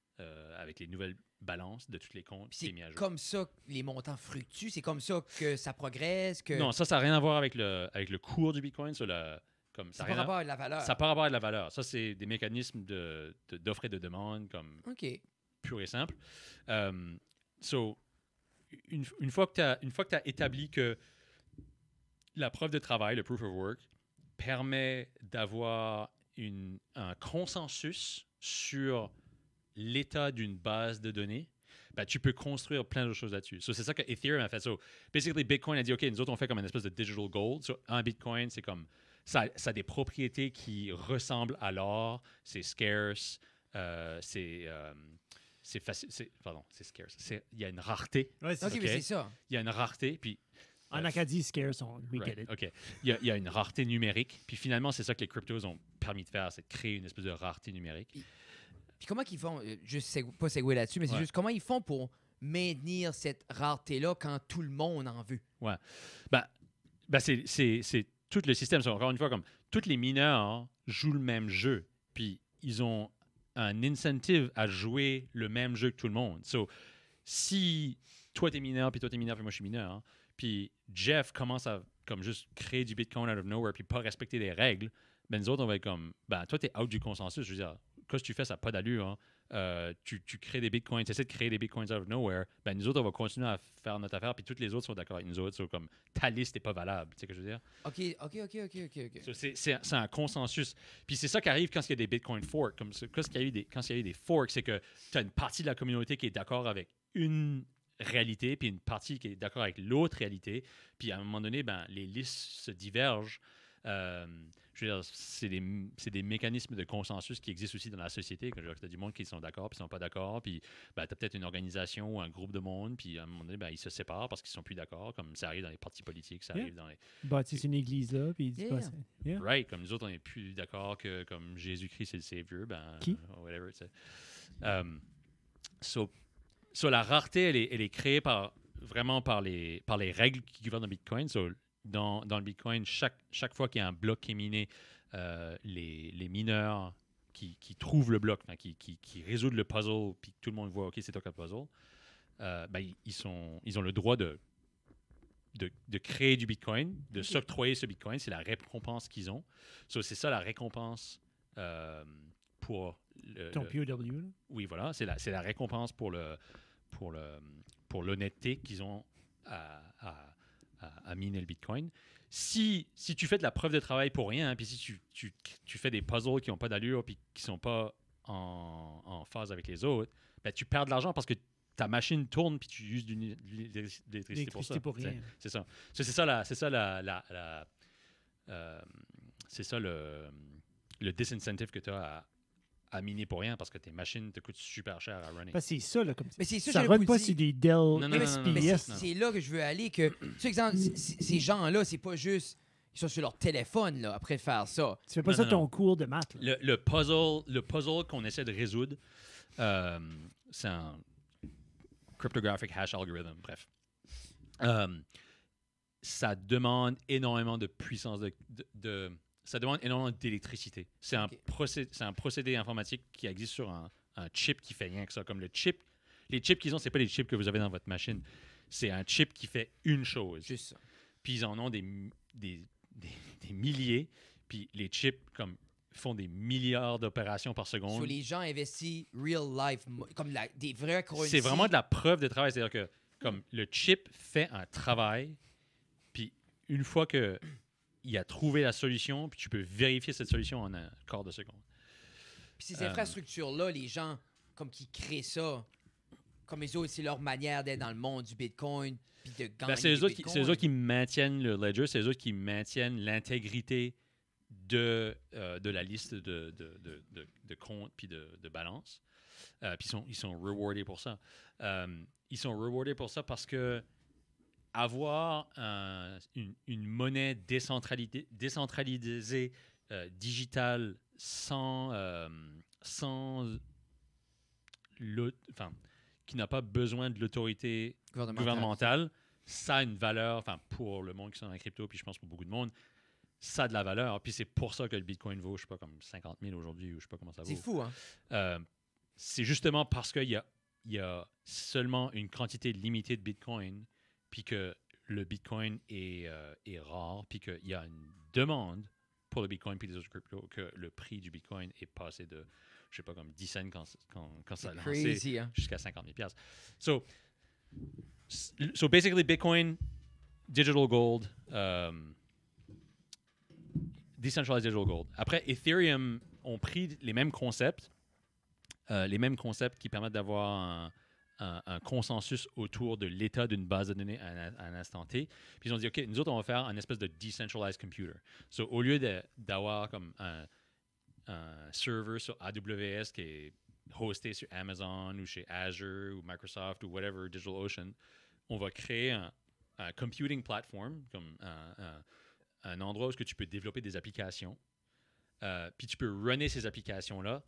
avec les nouvelles balances de tous les comptes qui est mis à jour. C'est comme ça que les montants fluctuent? C'est comme ça que ça progresse? Non, ça n'a rien à voir avec le cours du Bitcoin. Ça n'a pas rapport à la valeur. Ça n'a pas rapport à la valeur. Ça, c'est des mécanismes d'offre et de demande comme pur et simple. So, une fois que tu as établi que la preuve de travail, le proof of work, permet d'avoir un consensus sur l'état d'une base de données, tu peux construire plein de choses là-dessus. So, c'est ça que Ethereum a fait. So, basically, Bitcoin a dit, OK, nous autres, on fait comme une espèce de digital gold. So, un Bitcoin, c'est comme, ça a des propriétés qui ressemblent à l'or. C'est scarce. C'est scarce. Il y a une rareté. Ouais, c'est OK, mais c'est ça. Il y a une rareté, puis... En Acadie, scarce, we get it. OK. Il y a une rareté numérique. Puis finalement, c'est ça que les cryptos ont permis de faire, c'est de créer une espèce de rareté numérique. Puis comment ils font, juste pas segway là-dessus, mais c'est juste comment ils font pour maintenir cette rareté-là quand tout le monde en veut? Ouais. C'est tout le système. Encore une fois, comme tous les mineurs jouent le même jeu. Puis ils ont un incentive à jouer le même jeu que tout le monde. So, si toi, t'es mineur, puis toi, t'es mineur, puis moi, je suis mineur, puis Jeff commence à comme juste créer du Bitcoin out of nowhere, puis pas respecter les règles, nous autres, on va être comme, toi, t'es out du consensus. Je veux dire, qu'est-ce que tu fais, ça n'a pas d'allure. Tu crées des Bitcoins, tu essaies de créer des Bitcoins out of nowhere. Nous autres, on va continuer à faire notre affaire, puis toutes les autres sont d'accord avec nous autres. So, comme, ta liste n'est pas valable. Tu sais ce que je veux dire? OK. So, c'est un consensus. Puis c'est ça qui arrive quand il y a des Bitcoin forks. Quand il y a eu des forks, c'est que tu as une partie de la communauté qui est d'accord avec une réalité, puis une partie qui est d'accord avec l'autre réalité. Puis à un moment donné, les listes se divergent. Je veux dire, c'est des mécanismes de consensus qui existent aussi dans la société. Tu as du monde qui sont d'accord, puis qui ne sont pas d'accord. Puis tu as peut-être une organisation ou un groupe de monde, puis à un moment donné, ils se séparent parce qu'ils ne sont plus d'accord, comme ça arrive dans les partis politiques, ça arrive dans les... Bâtissent une église là, puis ils disent pas ça. Yeah. Right, comme nous autres, on n'est plus d'accord que comme Jésus-Christ est le Savior, Qui? Whatever, tu sais. So, la rareté, elle est créée vraiment par les règles qui gouvernent le Bitcoin. So, dans le Bitcoin, chaque fois qu'il y a un bloc qui est miné, les mineurs qui trouvent le bloc, qui résoudent le puzzle, puis tout le monde voit, OK, c'est toi qui as le puzzle, ils ont le droit de créer du Bitcoin, de s'octroyer ce Bitcoin. C'est la récompense qu'ils ont. So, c'est ça la récompense pour... Ton POW, là? Oui, voilà. C'est la récompense pour l'honnêteté qu'ils ont à miner le Bitcoin. Si tu fais de la preuve de travail pour rien, puis si tu fais des puzzles qui n'ont pas d'allure puis qui ne sont pas en phase avec les autres, ben, tu perds de l'argent parce que ta machine tourne puis tu uses de l'électricité pour ça. Pour rien. C'est ça. C'est ça le disincentive que tu as à miner pour rien parce que tes machines te coûtent super cher à runner. Ben, c'est ça, là, comme Mais c'est ça, ça j'allais run vous pas dire. sur des Dell Non, Mais XPS. c'est là que je veux aller. Que, tu sais, exemple, ces gens-là, c'est pas juste. Ils sont sur leur téléphone là, après de faire ça. Tu fais pas Non, ça non, ton non. cours de maths. Là. Le puzzle qu'on essaie de résoudre, c'est un cryptographic hash algorithm, bref. Ça demande énormément de puissance, ça demande énormément d'électricité. C'est un procédé informatique qui existe sur un chip qui fait rien que ça. Comme les chips qu'ils ont, c'est pas les chips que vous avez dans votre machine. C'est un chip qui fait une chose. Juste ça. Puis ils en ont des milliers. Puis les chips font des milliards d'opérations par seconde. Sur les gens investissent real life, comme des vrais currencies. C'est vraiment de la preuve de travail. C'est-à-dire que comme le chip fait un travail, puis une fois que il a trouvé la solution, puis tu peux vérifier cette solution en un quart de seconde. Puis ces infrastructures-là, les gens comme qui créent ça, comme les autres, c'est leur manière d'être dans le monde du Bitcoin, puis de gagner C'est du eux Bitcoin. autres qui maintiennent le ledger, c'est eux autres qui maintiennent l'intégrité de la liste de comptes puis de balances. Puis ils sont rewardés pour ça. Ils sont rewardés pour ça parce que avoir une monnaie décentralisée digitale qui n'a pas besoin de l'autorité gouvernementale, ça a une valeur, pour le monde qui sont dans la crypto, puis je pense pour beaucoup de monde, ça a de la valeur. Puis c'est pour ça que le Bitcoin vaut, je sais pas, comme 50 000 aujourd'hui, ou je sais pas comment ça vaut. C'est fou, hein? C'est justement parce qu'il y a seulement une quantité limitée de Bitcoin, puis que le Bitcoin est rare, puis qu'il y a une demande pour le Bitcoin puis les autres cryptos, que le prix du Bitcoin est passé de, je sais pas, comme 10 cents quand ça a lancé, Crazy, hein? jusqu'à 50 000 $. So basically, Bitcoin, digital gold, decentralized digital gold. Après, Ethereum ont pris les mêmes concepts qui permettent d'avoir un consensus autour de l'état d'une base de données à un instant T. Puis ils ont dit, OK, nous autres, on va faire un espèce de decentralized computer. So, au lieu d'avoir comme un serveur sur AWS qui est hosté sur Amazon ou chez Azure ou Microsoft ou whatever, DigitalOcean, on va créer un computing platform, comme un endroit où tu peux développer des applications. Puis tu peux runner ces applications-là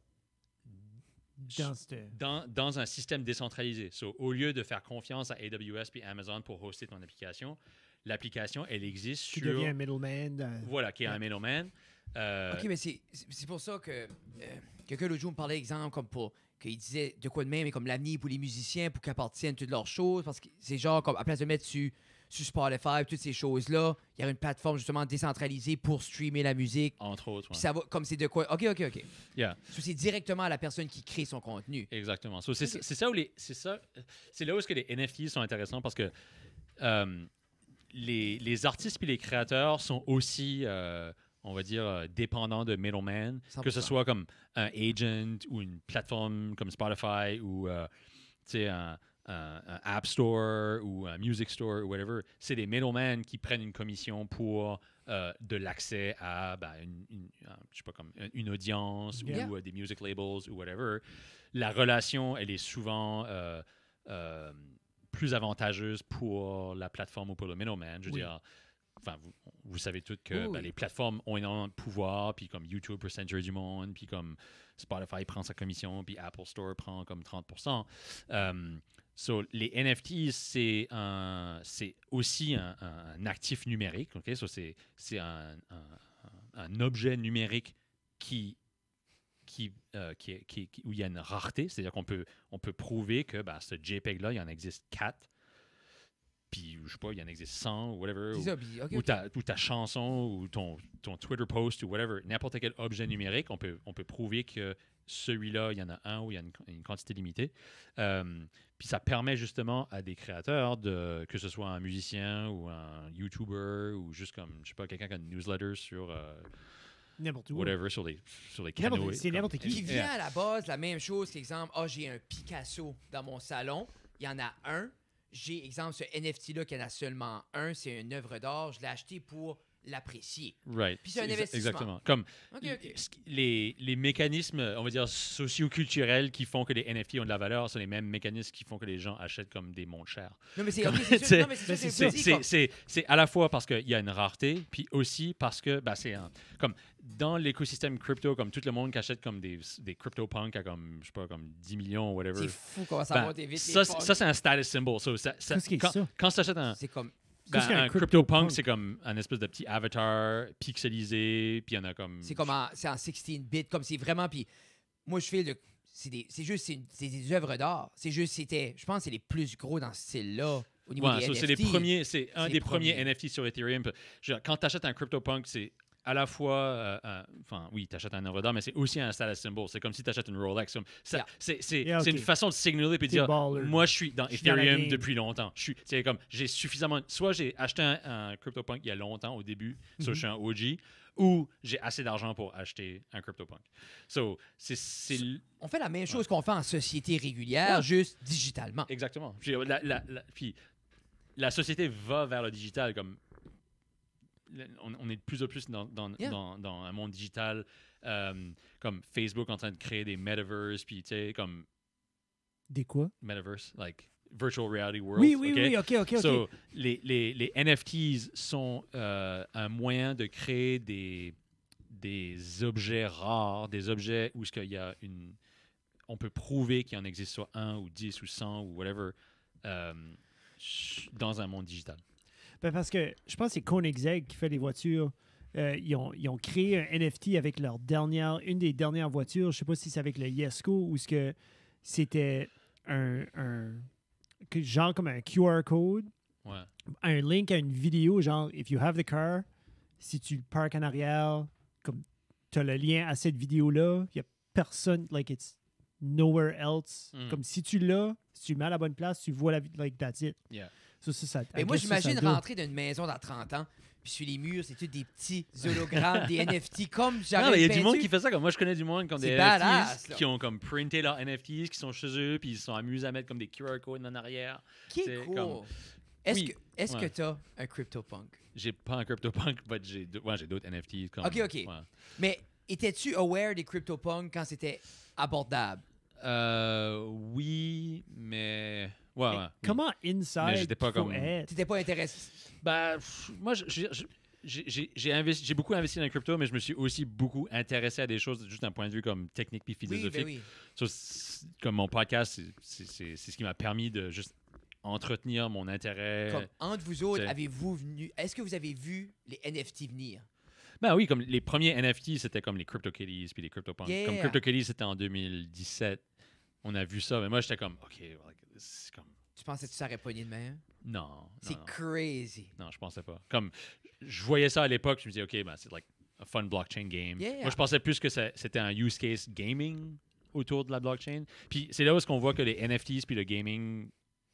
dans un système décentralisé. So, au lieu de faire confiance à AWS puis Amazon pour hoster ton application, l'application, elle existe Tu sur... deviens un middleman. Voilà, qui est un middleman. OK, mais c'est pour ça que quelqu'un l'autre jour me parlait, exemple, comme pour qu'il disait de quoi de même, mais comme l'avenir pour les musiciens, pour qu'ils appartiennent toutes leurs choses, parce que c'est genre, comme à place de mettre sur Spotify, toutes ces choses-là, il y aurait une plateforme justement décentralisée pour streamer la musique. Entre autres, Puis ça va, comme c'est de quoi... OK. Yeah. So, c'est directement à la personne qui crée son contenu. Exactement. So, c'est là où est-ce que les NFTs sont intéressants parce que les artistes et les créateurs sont aussi, on va dire, dépendants de middlemen, 100%. que ce soit comme un agent ou une plateforme comme Spotify ou un App Store ou un Music Store ou whatever, c'est des middlemen qui prennent une commission pour de l'accès à je sais pas, comme une audience Yeah. ou des music labels ou whatever. La relation, elle est souvent plus avantageuse pour la plateforme ou pour le middleman. Je veux dire, enfin, vous savez tous que Oui. les plateformes ont énormément de pouvoir, puis comme YouTube peut censurer du monde, puis comme Spotify prend sa commission, puis Apple Store prend comme 30%. So, les NFTs, c'est aussi un actif numérique. Okay? So, c'est un objet numérique où il y a une rareté. C'est-à-dire qu'on peut prouver que ce JPEG-là, il en existe 4. Puis, je sais pas, il en existe 100 ou whatever. C'est ça, puis, OK, Ou OK. ta chanson ou ton Twitter post ou whatever. N'importe quel objet numérique, on peut prouver que celui-là, il y en a un ou il y a une quantité limitée. Puis ça permet justement à des créateurs, que ce soit un musicien ou un YouTuber ou juste comme, je sais pas, quelqu'un qui a une newsletter sur N'importe où. whatever, sur les canaux. C'est n'importe qui. Qui vient à la base la même chose qu'exemple, j'ai un Picasso dans mon salon, il y en a un. J'ai, exemple, ce NFT-là qui en a seulement un, c'est une œuvre d'art, je l'ai acheté pour l'apprécier. Right. Puis c'est un investissement. Exactement. Comme OK, OK. les mécanismes, on va dire, socio-culturels qui font que les NFT ont de la valeur sont les mêmes mécanismes qui font que les gens achètent comme des montres chères. Non, mais c'est Comme- OK, c'est sûr. Non, mais c'est c'est ça. ça. C'est à la fois parce qu'il y a une rareté, puis aussi parce que comme dans l'écosystème crypto, comme tout le monde qui achète comme des CryptoPunks à comme, je sais pas, comme 10 millions ou whatever. C'est fou comment ça Ben, monte vite. les ça, punks. c'est un status symbol. So, Qu'est-ce qui est ça? quand tu achètes un, C'est comme... Qu'est-ce qu'un un CryptoPunk? CryptoPunk, c'est comme un espèce de petit avatar pixelisé, puis il y en a comme... C'est comme c'est en 16 bits, comme c'est vraiment. Puis moi, je fais c'est des œuvres d'art. Je pense que c'est les plus gros dans ce style-là au niveau Ouais, des so NFT. c'est un C'est des les premiers premiers. NFT sur Ethereum. Quand tu achètes un CryptoPunk, c'est à la fois, enfin oui, tu achètes un œuvre d'art, mais c'est aussi un status symbol. C'est comme si tu achètes une Rolex. Yeah. C'est Yeah, c'est ok. une façon de signaler et T'es dire, baller. moi je suis dans Je suis dans la Ethereum game. depuis longtemps. C'est comme, j'ai suffisamment, soit j'ai acheté un CryptoPunk il y a longtemps au début, soit je suis un OG, ou j'ai assez d'argent pour acheter un CryptoPunk. So, c'est On fait la même chose qu'on fait en société régulière, Ouais. juste digitalement. exactement. Puis la société va vers le digital, comme on est de plus en plus Yeah. dans un monde digital, comme Facebook en train de créer des metaverse, puis tu sais, comme Des quoi? metaverse, like virtual reality worlds. Oui, OK. So, les NFTs sont un moyen de créer des objets rares, des objets où on peut prouver qu'il en existe soit 1 ou 10 ou 100 ou whatever dans un monde digital. Ben parce que je pense que c'est Koenigsegg qui fait les voitures. Ils ont créé un NFT avec une des dernières voitures. Je sais pas si c'est avec le Yesco ou ce que c'était genre comme un QR code, Ouais. un link à une vidéo, genre if you have the car, si tu le parques en arrière, comme tu as le lien à cette vidéo-là, il n'y a personne, like it's nowhere else. Mm. Comme si tu l'as, si tu le mets à la bonne place, tu vois la like that's it. Yeah. Ça, Mais I moi, guess ça j'imagine doit- rentrer dans une maison dans 30 ans, puis sur les murs, c'est tous des petits hologrammes, des NFT, comme Non, j'avais mais il y a du peint monde dessus. qui fait ça. Comme moi, je connais du monde comme des C'est NFTs badass, là. qui ont comme printé leurs NFTs, qui sont chez eux, puis ils se sont amusés à mettre comme des QR codes en arrière. Qui est c'est cool. comme- Est-ce Oui, que ouais. tu as un CryptoPunk? J'ai pas un CryptoPunk, mais j'ai d'autres NFTs. Comme, Ok. ouais. Mais étais-tu aware des CryptoPunks quand c'était abordable? Oui, mais... Ouais, Mais ouais. oui. Comment inside Mais j'étais pas qu'il faut comme- être? T'étais pas intéressé? Ben, moi, j'ai beaucoup investi dans les crypto, mais je me suis aussi beaucoup intéressé à des choses juste d'un point de vue comme technique puis Oui, philosophique. ben oui. So, comme mon podcast, c'est ce qui m'a permis de juste entretenir mon intérêt. Comme entre vous autres, c'est- est-ce que vous avez vu les NFT venir? Ben oui, comme les premiers NFT, c'était comme les CryptoKitties puis les CryptoPunks. Yeah. Comme CryptoKitties, c'était en 2017. On a vu ça, mais moi, j'étais comme, OK, c'est comme... Tu pensais que tu serais pogné de main? Non, C'est non. crazy. Non, je pensais pas. Comme, je voyais ça à l'époque, je me disais, OK, ben, c'est like a fun blockchain game. Yeah. Moi, je pensais plus que c'était un use case gaming autour de la blockchain. Puis c'est là où on voit que les NFTs puis le gaming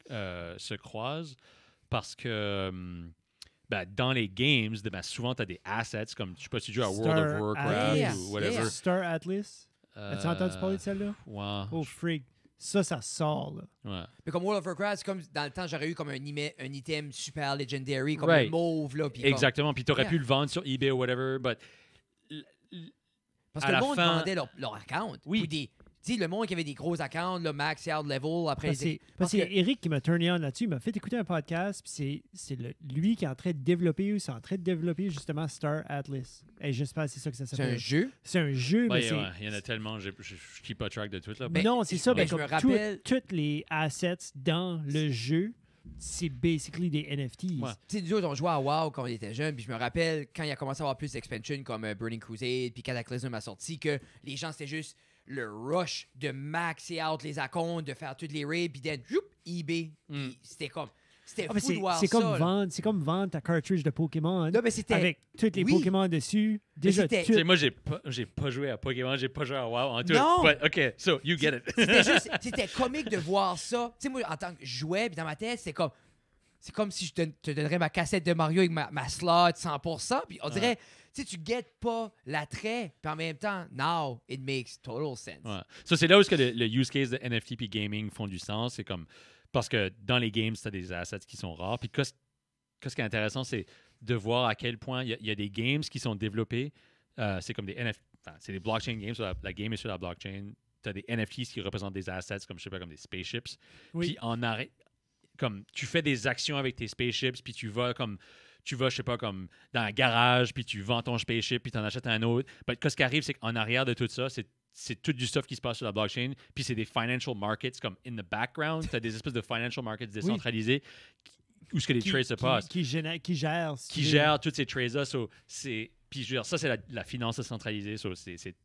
se croisent parce que ben, dans les games, souvent, tu as des assets comme, je sais pas si tu joues à World Star of Warcraft Atlas. ou whatever. Yeah. Star Atlas? As-tu entendu parler de celle-là? Ouais. Oh, frig. ça sort, là. Ouais. Mais comme World of Warcraft, c'est comme dans le temps, j'aurais eu comme un item super legendary, comme Right. le mauve, là. Puis Exactement. Puis tu aurais Yeah. pu le vendre sur eBay ou whatever, but Parce à que le la monde fin- vendait leur account. Oui. Ou tu sais, le monde qui avait des gros accounts, là, max out level, après... Parce que Eric qui m'a turné on là-dessus, il m'a fait écouter un podcast, puis c'est lui qui est en train de développer, ou c'est en train de développer justement Star Atlas. Et j'espère que c'est ça que ça c'est s'appelle. un jeu. C'est un jeu, mais ouais, c'est... ouais, il y en a tellement, je keep pas track de tout. Là. Ben, non, c'est ça, ben, ben, je me comme rappelle- toutes les assets dans le jeu, c'est basically des NFTs. Ouais. Tu sais, nous autres, on jouait à WoW quand on était jeunes, puis je me rappelle quand il a commencé à avoir plus d'expansions comme Burning Crusade, puis Cataclysm a sorti, que les gens, c'était juste le rush de maxer out les accounts, de faire toutes les raids, puis d'être eBay. Mm. Puis c'était comme... C'était Ah, mais fou de voir c'est ça. comme là. vendre, c'est comme vendre ta cartridge de Pokémon Là, ben, c'était... avec tous les oui. Pokémon dessus. Déjà, c'était- tout. Tu sais, moi, j'ai pas joué à Pokémon, j'ai pas joué à WoW en tout. Non! But, OK, so you get it. C'était comique de voir ça. Tu sais, moi, en tant que jouet, puis dans ma tête, c'est comme si je te donnerais ma cassette de Mario avec ma slot 100%, puis on dirait, tu sais, tu guettes pas l'attrait, puis en même temps, now, it makes total sense. Ouais. So, c'est là où est-ce que le use case de NFT puis gaming font du sens. C'est comme parce que dans les games, tu as des assets qui sont rares. Puis ce qui est intéressant, c'est de voir à quel point il y a des games qui sont développés. C'est comme des NFT, enfin, c'est des blockchain games. La game est sur la blockchain. Tu as des NFTs qui représentent des assets comme, je sais pas, comme des spaceships. Oui. Puis en arrêt, comme tu fais des actions avec tes spaceships, puis tu vas, je sais pas, comme dans un garage, puis tu vends ton spaceship, puis tu en achètes un autre. Mais ce qui arrive, c'est qu'en arrière de tout ça, c'est tout du stuff qui se passe sur la blockchain, puis c'est des financial markets comme in the background. Tu as des espèces de financial markets décentralisés où ce que les trades se passent. Qui gèrent. si Qui tu veux. gèrent toutes ces trades-là. Puis je veux dire, ça, c'est la finance décentralisée. C'est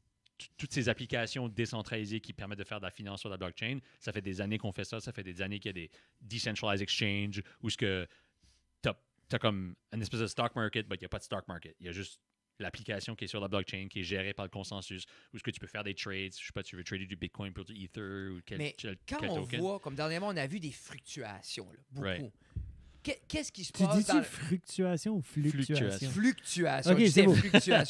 toutes ces applications décentralisées qui permettent de faire de la finance sur la blockchain. Ça fait des années qu'on fait ça. Ça fait des années qu'il y a des decentralized exchange où ce que t'as comme une espèce de stock market, mais il n'y a pas de stock market. Il y a juste l'application qui est sur la blockchain, qui est gérée par le consensus, où est-ce que tu peux faire des trades. Je sais pas, tu veux trader du Bitcoin pour du Ether ou quel Quand quel on token. voit, comme dernièrement, on a vu des fluctuations, là, beaucoup. Right. Qu'est-ce qui se Tu passe dis-tu dans... fluctuation ou fluctuation? Fluctuation. Ok, je c'est disais beau.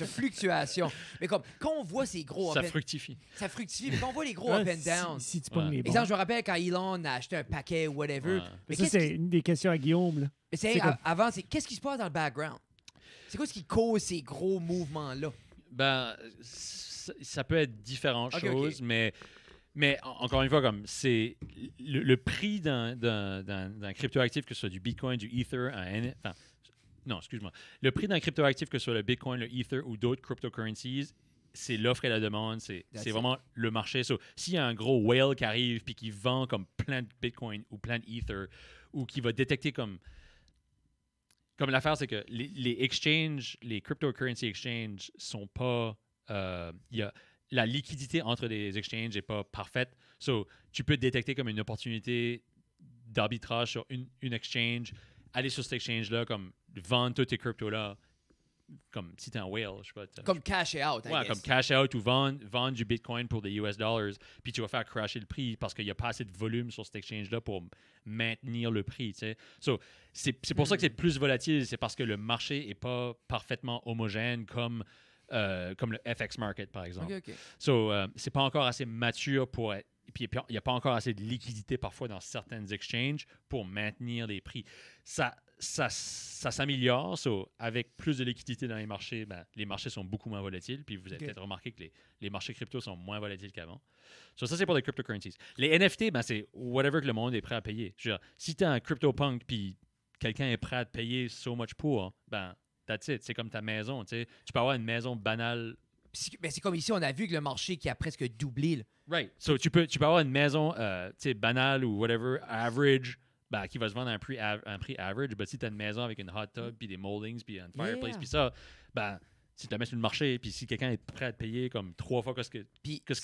fluctuation. Mais comme, quand on voit ces gros Ça up and- fructifie. ça fructifie, mais quand on voit les gros Ah, up and down... Si tu pognes Ouais. les bons. Exemple, je me rappelle quand Elon a acheté un paquet ou whatever. Ouais. Mais Ça, qu'est-ce c'est une des questions à Guillaume. Là. c'est comme- avant, c'est qu'est-ce qui se passe dans le background? C'est quoi ce qui cause ces gros mouvements-là? Ben, ça peut être différentes Ok, choses, ok. mais encore une fois, comme c'est le prix d'un cryptoactif, que ce soit du Bitcoin, du Ether, non, excuse-moi. Le prix d'un cryptoactif, que ce soit le Bitcoin, le Ether ou d'autres cryptocurrencies, c'est l'offre et la demande. C'est That's it. vraiment le marché. So, s'il y a un gros whale qui arrive puis qui vend comme plein de Bitcoin ou plein d'Ether ou qui va détecter comme l'affaire, c'est que les exchanges, les cryptocurrency exchanges sont pas... la liquidité entre les exchanges n'est pas parfaite. So, tu peux détecter comme une opportunité d'arbitrage sur une exchange, aller sur cet exchange-là, comme vendre tous tes cryptos-là, comme si tu es un whale, je sais pas. Comme cash out, I Ouais, guess. comme cash out ou vendre du Bitcoin pour des US dollars, puis tu vas faire crasher le prix parce qu'il n'y a pas assez de volume sur cet exchange-là pour maintenir le prix. Tu sais. So, c'est pour ça que c'est plus volatile, c'est parce que le marché n'est pas parfaitement homogène comme le FX market, par exemple. OK. So, c'est pas encore assez mature pour être. Puis il n'y a pas encore assez de liquidité parfois dans certaines exchanges pour maintenir les prix. Ça s'améliore. So, avec plus de liquidité dans les marchés, ben, les marchés sont beaucoup moins volatiles. Puis vous avez peut-être remarqué que les marchés crypto sont moins volatiles qu'avant. So, ça, c'est pour les cryptocurrencies. Les NFT, ben, c'est whatever que le monde est prêt à payer. Je veux dire, si tu es un CryptoPunk puis quelqu'un est prêt à te payer so much pour, ben, that's it. C'est comme ta maison. Tu peux avoir une maison banale. Ben, c'est comme ici, on a vu que le marché qui a presque doublé. Là. Right. So, tu peux avoir une maison banale ou whatever, average, ben, qui va se vendre à un prix average. Ben, si tu as une maison avec une hot tub, puis des moldings, puis un fireplace, Yeah. puis ça, ben, si tu la mets sur le marché, puis si quelqu'un est prêt à te payer comme 3 fois ce qui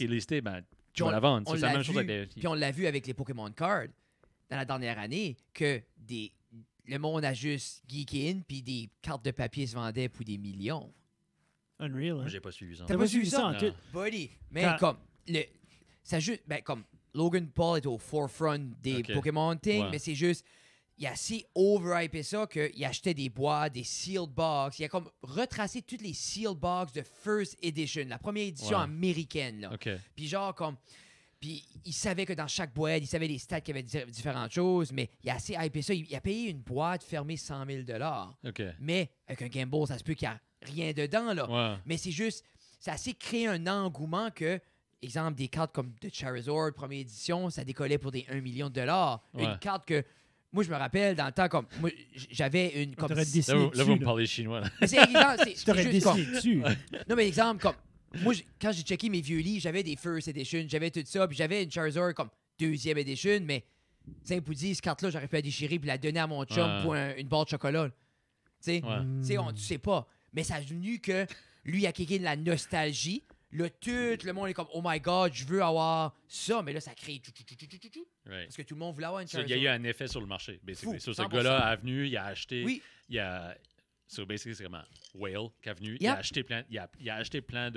est listé, ben, tu vas la vendre. On C'est la l'a même chose vu, avec les... puis on l'a vu avec les Pokémon Cards dans la dernière année, que le monde a juste geeké in, puis des cartes de papier se vendaient pour des millions. Unreal. Moi, Hein? j'ai pas suivi ça. T'as pas suivi ça? en Non. tout? Buddy, mais Quand- comme Logan Paul est au forefront des Ok. Pokémon thing, Ouais. mais c'est juste, il a assez overhypé ça qu'il achetait des boîtes, des sealed box. Il a comme retracé toutes les sealed box de First Edition, la première édition Ouais. américaine. Là. OK. Puis genre comme, Puis il savait que dans chaque boîte, il savait les stats qui avaient différentes choses, mais il a assez hypé ça. Il a payé une boîte fermée 100 000 $. OK. Mais avec un gamble, ça se peut qu'il n'y a rien dedans, là. Ouais. Mais c'est juste, ça a assez créé un engouement que, exemple, des cartes comme de Charizard, première édition, ça décollait pour des 1 million de $. Ouais. Une carte que, moi, je me rappelle, dans le temps, comme, moi, j'avais une... On Comme, t'aurait Là, dessiné vous me dessus. parlez chinois. Là. mais c'est exemple, Je t'aurais c'est juste comme... dessiné dessus. Non, mais exemple, comme, moi, quand j'ai checké mes vieux livres, j'avais des First Edition, j'avais tout ça, puis j'avais une Charizard comme 2e Edition, mais simple ou dit, cette carte-là, j'aurais pu la déchirer puis la donner à mon chum Ouais. pour une barre de chocolat. Tu sais, Ouais. tu sais pas. Mais ça a venu que lui, il a kické de la nostalgie. Là, tout le monde est comme, oh my God, je veux avoir ça. Mais là, ça crée Right. parce que tout le monde voulait avoir une So, Charizard. il y a eu un effet sur le marché, basically. Fou, So, ce 100%. gars-là est venu, il a acheté. Oui. Il a. So, basically, c'est vraiment Whale qui est venu. Il Yep. a acheté plein, il a acheté plein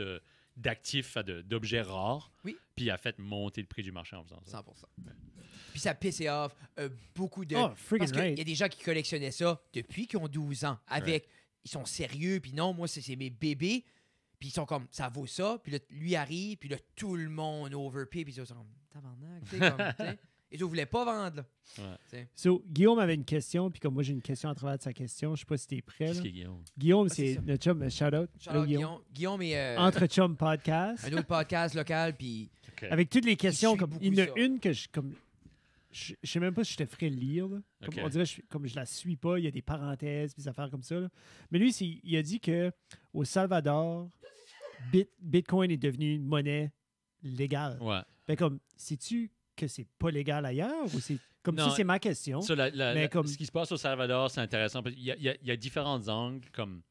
d'actifs, d'objets rares. Oui. Puis il a fait monter le prix du marché en faisant ça. 100%. Puis ça pissait off beaucoup de... Oh, friggin' parce qu'il right. y a des gens qui collectionnaient ça depuis qu'ils ont 12 ans. Avec, ils sont sérieux, puis non, moi, c'est mes bébés. Puis ils sont comme, ça vaut ça. Puis là, lui arrive, puis là, tout le monde overpay. Puis ils sont comme, tabarnak, tu sais, comme, tu sais. Et ils ne voulaient pas vendre, là. Ouais. Tu sais. So, Guillaume avait une question, puis comme moi, j'ai une question à travers de sa question. Je sais pas si t'es prêt. Qu'est-ce Là. qui est Guillaume? Guillaume, Ah, c'est c'est ça. notre chum, shout-out. Shout out Guillaume est Entre Chum Podcast. un autre podcast local, puis OK. Avec toutes les questions, suit comme beaucoup il y en a ça. une que je comme je sais même pas si je te ferais lire. Là. Comme, Ok. on dirait comme je la suis pas, il y a des parenthèses, des affaires comme ça. Là. Mais lui, il a dit que au Salvador, Bitcoin est devenu une monnaie légale. Ouais. Ben comme, sais-tu que c'est pas légal ailleurs ou c'est comme Non, ça, c'est ma question. So, Mais comme- ce qui se passe au Salvador, c'est intéressant. Parce qu'il y a différents angles. Comme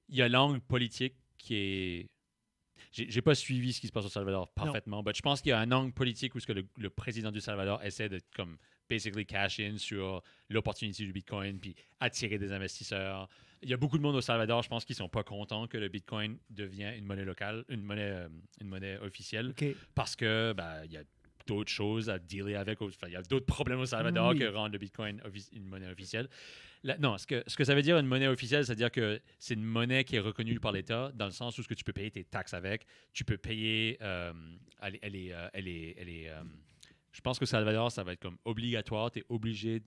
il y a l'angle politique qui est. J'ai pas suivi ce qui se passe au Salvador parfaitement, mais je pense qu'il y a un angle politique où ce que le président du Salvador essaie de comme basically cash in sur l'opportunité du Bitcoin puis attirer des investisseurs. Il y a beaucoup de monde au Salvador, je pense, qui sont pas contents que le Bitcoin devienne une monnaie locale, une monnaie officielle, OK. parce que il y a d'autres choses à dealer avec. Enfin, il y a d'autres problèmes au Salvador Oui. que rendre le Bitcoin une monnaie officielle. Non, ce que ça veut dire une monnaie officielle, c'est-à-dire que c'est une monnaie qui est reconnue par l'État dans le sens où ce que tu peux payer tes taxes avec. Tu peux payer. Je pense qu'au Salvador, ça va être comme obligatoire. Tu es obligé,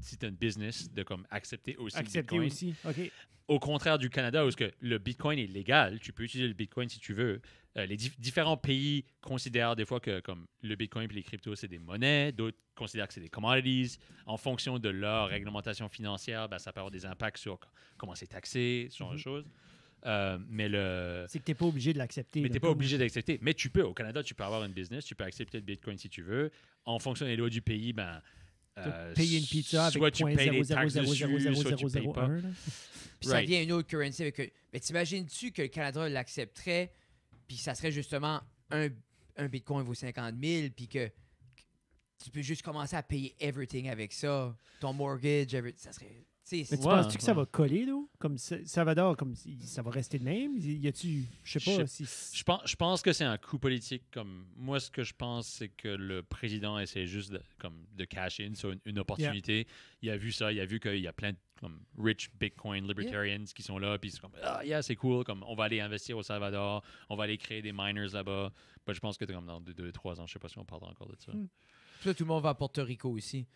si tu as une business, de comme accepter aussi le Accepté Bitcoin. aussi. OK. Au contraire du Canada, où est-ce que le Bitcoin est légal, tu peux utiliser le Bitcoin si tu veux. Les différents pays considèrent des fois que comme le Bitcoin et les cryptos, c'est des monnaies. D'autres considèrent que c'est des commodities. En fonction de leur réglementation financière, ça peut avoir des impacts sur comment c'est taxé, ce genre de choses. Mais C'est que t'es pas obligé de l'accepter. tu là, n'es pas comme- obligé d'accepter. Mais tu peux. Au Canada, tu peux avoir une business, tu peux accepter le Bitcoin si tu veux. En fonction des lois du pays, payer une pizza avec soit tu payes les taxes dessus, soit tu payes pas. 0.0000001. là. puis ça Right. devient une autre currency. Mais t'imagines-tu que le Canada l'accepterait, puis ça serait justement un Bitcoin vaut 50 000, puis que tu peux juste commencer à payer everything avec ça, ton mortgage, ça serait... tu sais, Mais tu Ouais, penses-tu que ça ouais. va coller, là? Comme Salvador, comme ça va rester de même? Y a-tu, je sais pas, si... Je pense que c'est un coup politique. Comme moi, ce que je pense, c'est que le président essaie juste de cash in sur une opportunité. Il a vu ça, il a vu qu'il y a plein de comme rich Bitcoin libertarians qui sont là, puis c'est comme c'est cool, comme on va aller investir au Salvador, on va aller créer des miners là-bas. Je pense que comme dans 2-3 ans, je sais pas si on parlera encore de ça. Puis là, tout le monde va à Porto Rico aussi.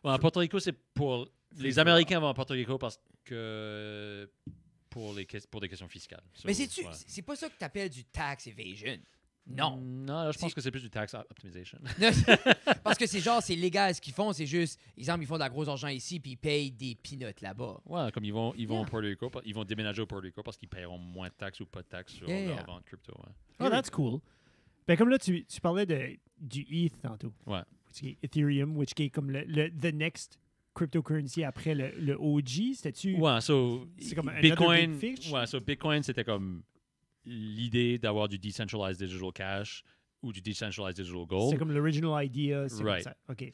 Ouais, à Porto Rico, c'est pour les Américains vont à Porto Rico parce que pour des questions fiscales. So, Mais c'est-tu, ouais. c'est pas ça que t'appelles du tax evasion? Non. Non, là, je pense C'est- que c'est plus du tax optimization. Parce que c'est légal ce qu'ils font, c'est juste, exemple, ils font de la grosse argent ici, puis ils payent des peanuts là-bas. Ouais, comme ils vont Yeah. au Puerto Rico, ils vont déménager au Puerto Rico parce qu'ils paieront moins de taxes ou pas de taxes sur Yeah, leur yeah. vente crypto. Ouais. Oh, that's cool. Ben, comme là, tu parlais du ETH tantôt. Ouais. Which est Ethereum, which est comme the next cryptocurrency après le OG. C'était-tu... Ouais, so C'est comme another Bitcoin. big fish? Ouais, so Bitcoin, c'était comme l'idée d'avoir du decentralized digital cash ou du decentralized digital C'est gold. comme l'original idea. C'est Right. comme ça. OK.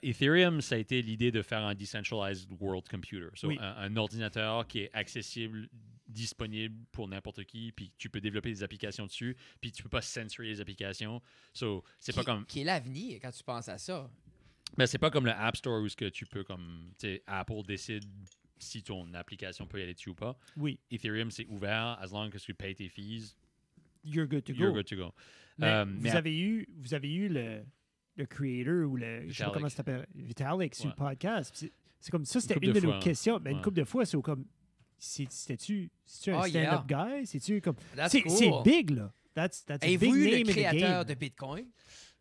Ethereum, ça a été l'idée de faire un decentralized world computer. So, Oui. un ordinateur qui est accessible, disponible pour n'importe qui, puis tu peux développer des applications dessus, puis tu peux pas censurer les applications. So, c'est pas comme Qui est l'avenir quand tu penses à ça. mais c'est pas comme le App Store où ce que tu peux comme tu sais, Apple décide si ton application peut y aller dessus ou pas. Oui. Ethereum c'est ouvert as long que tu payes tes fees. you're good to go. You're good to go. Mais Mais vous avez eu le creator ou le... Je sais pas comment ça s'appelle. Vitalik sur le podcast. C'est comme ça, c'était une de nos questions. Mais une couple de fois, c'est comme... C'était-tu un stand-up guy? C'est-tu comme... C'est big, là. That's a big Avez-vous eu name le in the créateur game. de Bitcoin?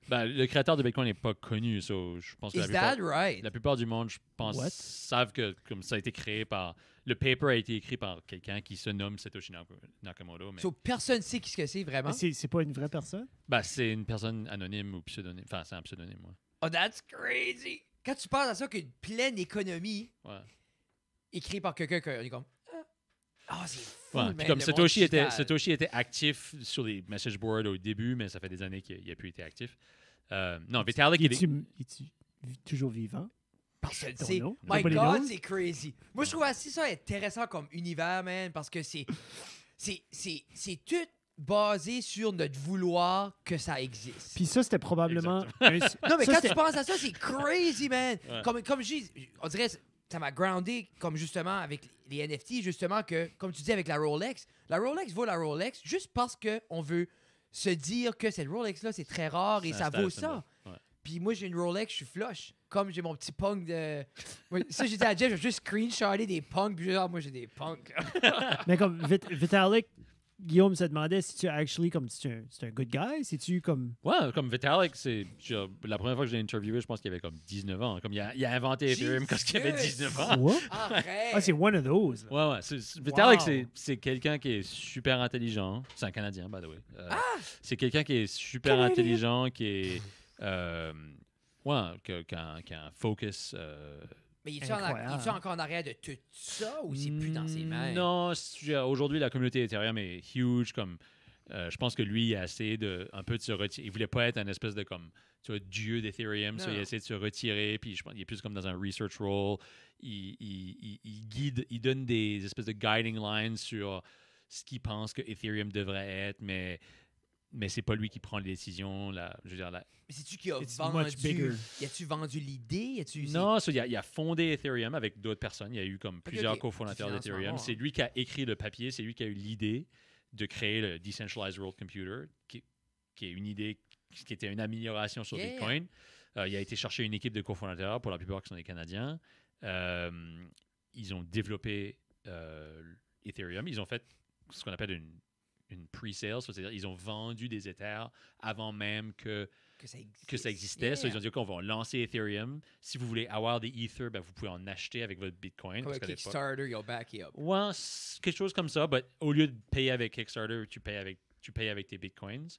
Ben, le créateur de Bitcoin n'est pas connu. Je pense que la plupart du monde, je pense, savent que comme ça a été créé par... Le paper a été écrit par quelqu'un qui se nomme Satoshi Nakamoto. Mais... Personne ne sait qui que c'est vraiment? C'est pas une vraie personne? Ben, c'est une personne anonyme ou pseudonyme. Enfin, c'est un pseudonyme, ouais. Oh, that's crazy! Quand tu penses à ça, qu'une pleine économie écrite par quelqu'un qu'on est comme... c'est fou, man, puis comme Satoshi était actif sur les message boards au début, mais ça fait des années qu'il n'a plus été actif. Non, Vitalik... Est-tu toujours vivant? Personne ne sait. My God, c'est crazy. Moi, je trouve assez ça intéressant comme univers, man, parce que c'est tout basé sur notre vouloir que ça existe. Puis ça, c'était probablement... Non, mais quand tu penses à ça, c'est crazy, man. Comme je dis, on dirait... Ça m'a groundé, comme justement avec les NFT, justement que, comme tu dis avec la Rolex vaut la Rolex juste parce qu'on veut se dire que cette Rolex-là, c'est très rare et ça vaut ça. Ouais. Puis moi, j'ai une Rolex, je suis flush. Comme j'ai mon petit punk de... Ça, j'ai dit à Jeff, je vais juste screenshotter des punks, puis moi, j'ai des punks. Mais comme Vitalik, Guillaume se demandait si tu actually comme c'est un good guy, si tu comme comme Vitalik, c'est la première fois que je l'ai interviewé, je pense qu'il avait comme 19 ans. Comme il a inventé Ethereum quand il avait 19 ans. What? Arrête. Ah, c'est one of those. Là. Vitalik, c'est quelqu'un qui est super intelligent. C'est un Canadien, by the way. C'est quelqu'un qui est super intelligent, qui est qui a un focus. Mais il est encore en arrière de tout ça ou c'est plus dans ses mains? Non, aujourd'hui, la communauté Ethereum est huge. Comme, je pense que lui, il a essayé un peu de se retirer. Il voulait pas être un espèce de comme, tu vois, dieu d'Ethereum. Il a essayé de se retirer. Puis je pense qu'il est plus comme dans un research role. Il guide, il donne des espèces de guiding lines sur ce qu'il pense que Ethereum devrait être, mais c'est pas lui qui prend les décisions. Je veux dire, mais c'est-tu qui a vendu... Y a-tu vendu l'idée? Non, il a fondé Ethereum avec d'autres personnes. Il y a eu comme plusieurs cofondateurs d'Ethereum. C'est lui qui a écrit le papier. C'est lui qui a eu l'idée de créer le Decentralized World Computer, qui est une idée qui était une amélioration sur Bitcoin. Il a été chercher une équipe de cofondateurs, pour la plupart qui sont des Canadiens. Ils ont développé Ethereum. Ils ont fait ce qu'on appelle une pre-sale, c'est-à-dire ils ont vendu des Ethers avant même que ça existait. Ils ont dit qu'on va lancer Ethereum. Si vous voulez avoir des Ether, vous pouvez en acheter avec votre Bitcoin. Comme Kickstarter, you'll back you up. Ouais, quelque chose comme ça. Mais au lieu de payer avec Kickstarter, tu payes avec tes Bitcoins.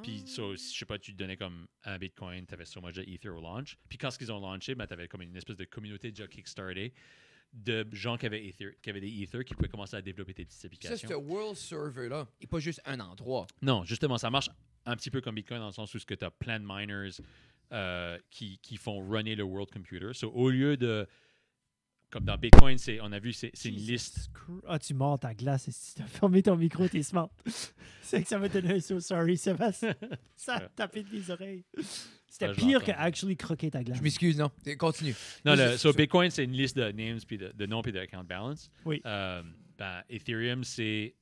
Puis, je sais pas, tu te donnais comme un Bitcoin, tu avais so much de Ether au launch. Puis quand ils ont launché, tu avais comme une espèce de communauté déjà Kickstarter de gens qui avaient des Ether qui pouvaient commencer à développer des petites applications. Ça, ce World Server-là n'est pas juste un endroit. Non, justement, ça marche un petit peu comme Bitcoin dans le sens où tu as plein de miners qui font runner le World Computer. Au lieu de... Comme dans Bitcoin, on a vu, c'est une liste. Ah, tu mords ta glace. Si tu as fermé ton micro, t'es smart. C'est que ça m'a donné un so sorry, Sébastien. Ça a tapé de mes oreilles. C'était pire que actually croquer ta glace. Je m'excuse, non. Continue. Non, Bitcoin, c'est une liste de names, puis de noms, puis de account balance. Oui. Ethereum, c'est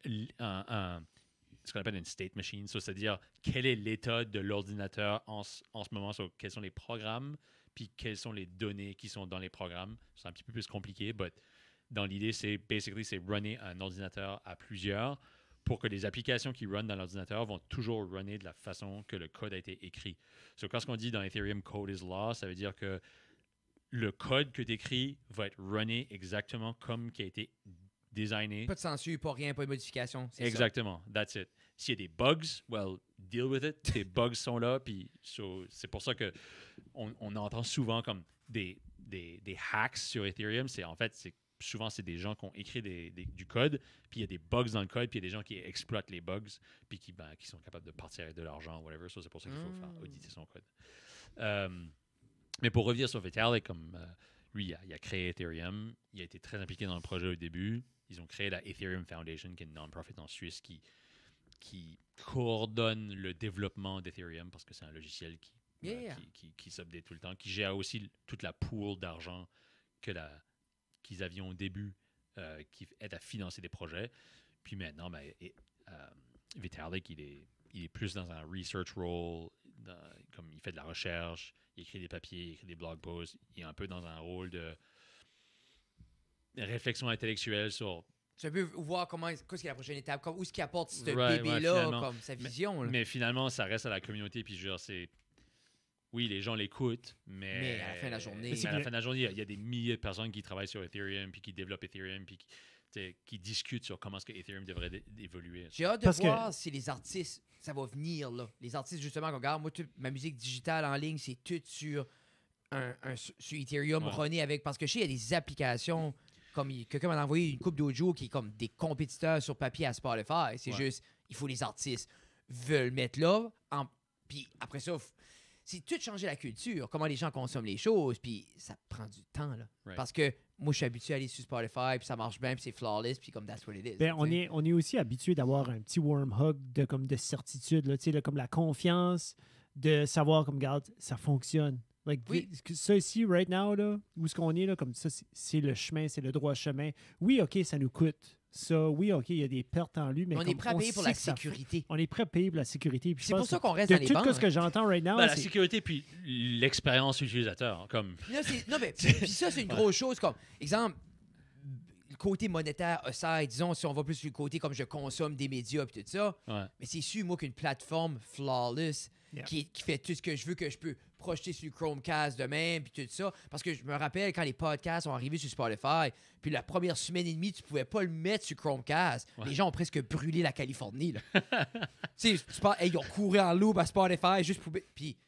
ce qu'on appelle une state machine. C'est-à-dire, quel est l'état de l'ordinateur en ce moment, quels sont les programmes, puis quelles sont les données qui sont dans les programmes. C'est un petit peu plus compliqué, mais dans l'idée, c'est runner un ordinateur à plusieurs pour que les applications qui run dans l'ordinateur vont toujours runner de la façon que le code a été écrit. Quand ce qu'on dit dans Ethereum, code is law, ça veut dire que le code que tu écris va être runné exactement comme qui a été designé. Pas de censure, pas rien, pas de modification. Exactement, that's it. S'il y a des bugs, deal with it. Tes bugs sont là, puis c'est pour ça que on entend souvent comme des hacks sur Ethereum. Souvent, c'est des gens qui ont écrit du code, puis il y a des bugs dans le code, puis il y a des gens qui exploitent les bugs, puis qui sont capables de partir avec de l'argent, whatever. C'est pour ça qu'il faut faire auditer son code. Mais pour revenir sur Vitalik, comme lui, il a créé Ethereum. Il a été très impliqué dans le projet au début. Ils ont créé la Ethereum Foundation, qui est une non-profit en Suisse qui coordonne le développement d'Ethereum, parce que c'est un logiciel qui s'update tout le temps, qui gère aussi toute la pool d'argent qu'ils avaient au début, qui aide à financer des projets. Puis maintenant, Vitalik, il est plus dans un research role, comme il fait de la recherche, il écrit des papiers, il écrit des blog posts, il est un peu dans un rôle de réflexion intellectuelle sur... Tu peux voir qu'est-ce qui est la prochaine étape, où est-ce qu'il apporte ce Ouais, bébé-là, finalement. comme sa vision. Là. Mais finalement, ça reste à la communauté, puis je veux dire, c'est... Oui, les gens l'écoutent, mais à la fin de la journée... à la fin de la journée, il y a des milliers de personnes qui travaillent sur Ethereum, puis qui développent Ethereum, puis qui discutent sur comment est-ce que Ethereum devrait évoluer. J'ai hâte de Parce voir si les artistes, ça va venir, là. Les artistes, justement, regarde, moi, toute ma musique digitale en ligne, c'est tout sur sur Ethereum, Ouais. runné avec... Parce que je sais, il y a des applications, comme quelqu'un m'a envoyé une coupe d'audio qui est comme des compétiteurs sur papier à Spotify. C'est juste, il faut les artistes veulent mettre là, puis après ça... C'est tout changer la culture, comment les gens consomment les choses, puis ça prend du temps, là. Right. Parce que moi, je suis habitué à aller sur Spotify, puis ça marche bien, puis c'est flawless, puis comme that's what it is. Ben, on tu sais. est aussi habitué d'avoir un petit warm hug de certitude, là, tu sais, là, comme la confiance de savoir comme, regarde, ça fonctionne. Like, Oui. ça ici, right now, là, où est-ce qu'on est, là, comme ça, c'est le chemin, c'est le droit chemin. Oui, OK, ça nous coûte. Ça, oui, OK, il y a des pertes en lui, mais On est prêt à payer pour sait la que ça sécurité. on est prêt à payer pour la sécurité. Puis je C'est pour pense ça que qu'on reste de dans les tout banques. ce que j'entends right now, Ben, la c'est... sécurité, puis l'expérience utilisateur. Comme... Là, non, mais puis ça, c'est une grosse chose. Comme, exemple, le côté monétaire aside, disons, si on va plus sur le côté comme je consomme des médias et tout ça, Ouais. mais c'est sûr, moi, qu'une plateforme flawless Yeah. qui fait tout ce que je veux, que je peux projeter sur le Chromecast demain, puis tout ça. Parce que je me rappelle quand les podcasts sont arrivés sur Spotify, puis la première semaine et demie, tu pouvais pas le mettre sur Chromecast. Ouais. Les gens ont presque brûlé la Californie, là. Tu sais, ils ont couru en loup à Spotify juste pour... Puis,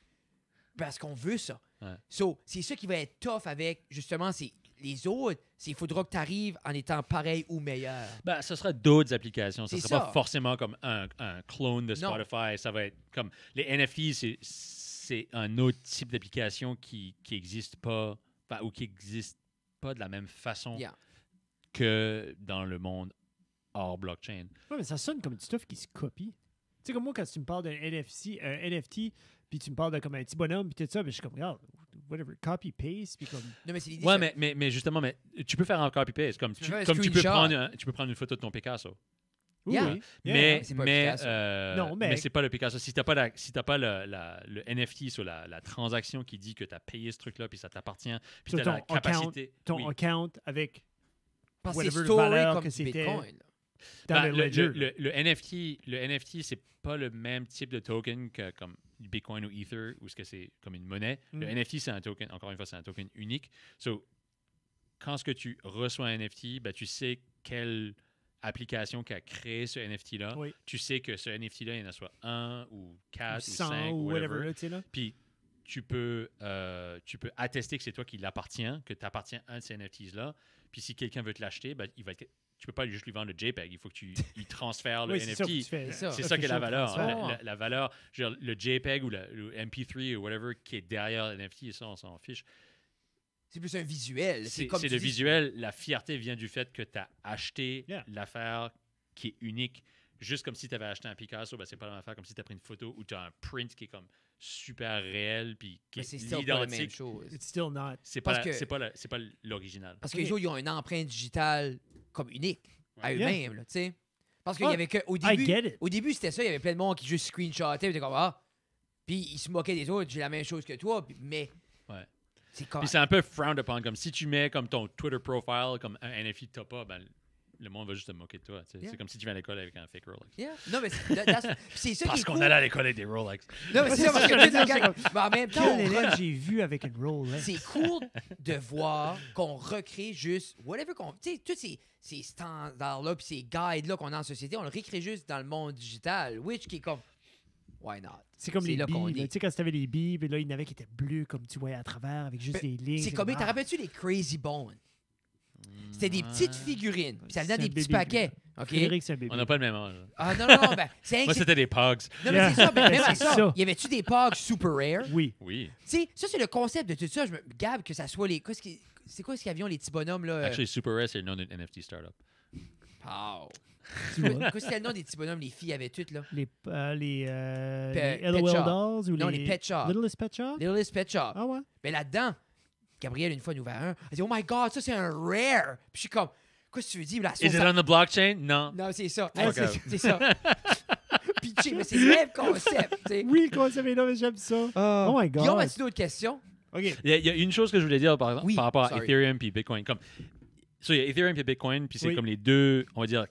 parce qu'on veut ça. Ouais. So, c'est ça qui va être tough avec, justement, c'est les autres, c'est il faudra que tu arrives en étant pareil ou meilleur. Ben, ce sera d'autres applications. Ce ne C'est sera ça. pas forcément comme un clone de Non. Spotify. Ça va être comme... Les NFT, c'est un autre type d'application qui n'existe pas, enfin, ou qui n'existe pas de la même façon Yeah. que dans le monde hors blockchain. Ouais, mais ça sonne comme du stuff qui se copie. Tu sais, comme moi, quand tu me parles d'un NFT, puis tu me parles de comme un petit bonhomme, puis tout ça, ben, je suis comme, regarde, whatever, copy-paste, puis comme... Non, mais c'est l'idée. Ouais, ça- mais justement, tu peux faire un copy-paste. Comme Tu peux faire un comme tu peux screenshot. prendre une photo de ton Picasso. Oui, Yeah. oui. Yeah. Mais, c'est pas mais, Picasso. Non, mais- c'est pas le Picasso. Si t'as pas, le NFT sur la transaction qui dit que tu as payé ce truc-là, puis ça t'appartient, puis Sur tu as la ton capacité... Ton oui. account avec Parce que c'est whatever story valeur comme que du c'était. Bitcoin. là. dans Ben, le ledger. le NFT, c'est pas le même type de token que comme du Bitcoin ou Ether, ou ce que c'est comme une monnaie. Mm. Le NFT, c'est un token, encore une fois, c'est un token unique. So, quand ce que tu reçois un NFT, ben, tu sais quelle application qui a créé ce NFT-là. Oui. Tu sais que ce NFT-là, il y en a soit 1 ou 4 ou 100 5 ou ou whatever, whatever. là, tu sais, là. Puis tu peux attester que c'est toi qui l'appartient, que tu appartiens à un de ces NFTs-là. Puis si quelqu'un veut te l'acheter, ben, tu peux pas juste lui vendre le JPEG. Il faut que il transfère le Oui, c'est ça que tu NFT. fais. C'est C'est ça qui est la valeur. transfert. La valeur, je veux dire, le JPEG ou le MP3 ou whatever qui est derrière le NFT, ça, on s'en fiche. C'est plus un visuel. C'est comme le tu dis, visuel. La fierté vient du fait que tu as acheté Yeah. l'affaire qui est unique. Juste comme si tu avais acheté un Picasso, ben, c'est pas la même affaire comme si tu as pris une photo ou tu as un print qui est comme super réel puis qui Mais est c'est still pas la même l'identique. chose. It's still not. C'est pas, Parce que- c'est pas l'original. Parce que les autres, ils ont une empreinte digitale comme unique à Yeah. eux-mêmes, là, tu sais. Parce qu'il Ah, y avait que au I début, get it. au début, c'était ça, il y avait plein de monde qui juste screenshotait, puis t'es comme ah, puis ils se moquaient des autres, j'ai la même chose que toi, mais Ouais. c'est comme Puis c'est un peu frowned upon. Comme si tu mets comme ton Twitter profile comme un NFT que t'as pas, ben, le monde va juste te moquer de toi. Tu sais. Yeah. C'est comme si tu viens à l'école avec un fake Rolex. Yeah. Non, mais c'est ça qui Parce est qu'on cool. allait à l'école avec des Rolex. Non, mais c'est ça, parce que tu sais, regarde, mais en même temps, Quel on élève j'ai vu avec une Rolex? c'est cool de voir qu'on recrée juste whatever qu'on. Tu sais, tous ces standards-là puis ces guides-là qu'on a en société, on le recrée juste dans le monde digital, which qui est comme. Why not? C'est comme C'est les là qu'on billes. là. est. Tu sais, quand tu avais les billes, puis là, il y en avait qui étaient bleus, comme tu voyais à travers, avec juste Ben, des lignes. C'est comme. ah, T'as rappelles-tu les Crazy Bones? C'était des petites figurines. Puis ça venait C'est des un petits baby paquets. bleu. OK? Frédéric, c'est un bébé. On n'a pas le même âge. Ah non, non, non. Ben, c'est Moi, c'était des Pogs. Non, mais c'est ça. Ben, même à C'est ça. ça. Y avait-tu des Pogs super rare? Oui. Oui. Tu sais, ça, c'est le concept de tout ça. Je me gab que ça soit les. C'est quoi ce qu'ils avaient, les petits bonhommes, là? Actually, Super Rare, c'est le nom d'une NFT startup. Pow. Tu vois. Quoi, c'était le nom des petits bonhommes, les filles avaient toutes, là? Les Pet LOL Shop. Dolls ou Non, les Pet Shop. Littlest Pet Shop? Littlest Pet Shop. Ah ouais? Mais là-dedans, Gabrielle, une fois, nous ouvert un. Elle dit, oh my God, ça, c'est un rare. Puis je suis comme, qu'est-ce que tu veux dire? La Is it on the blockchain? Non. Non, c'est ça. Fuck C'est out. c'est ça. pitcher, mais c'est le même concept, tu sais. Oui, le concept est là, mais j'aime ça. Oh my God. Guillaume, as-tu d'autres questions? OK. Il y a une chose que je voulais dire par Oui, rapport à sorry. Ethereum puis Bitcoin. Il y a Ethereum et Bitcoin, puis c'est Oui. comme les deux, on va dire,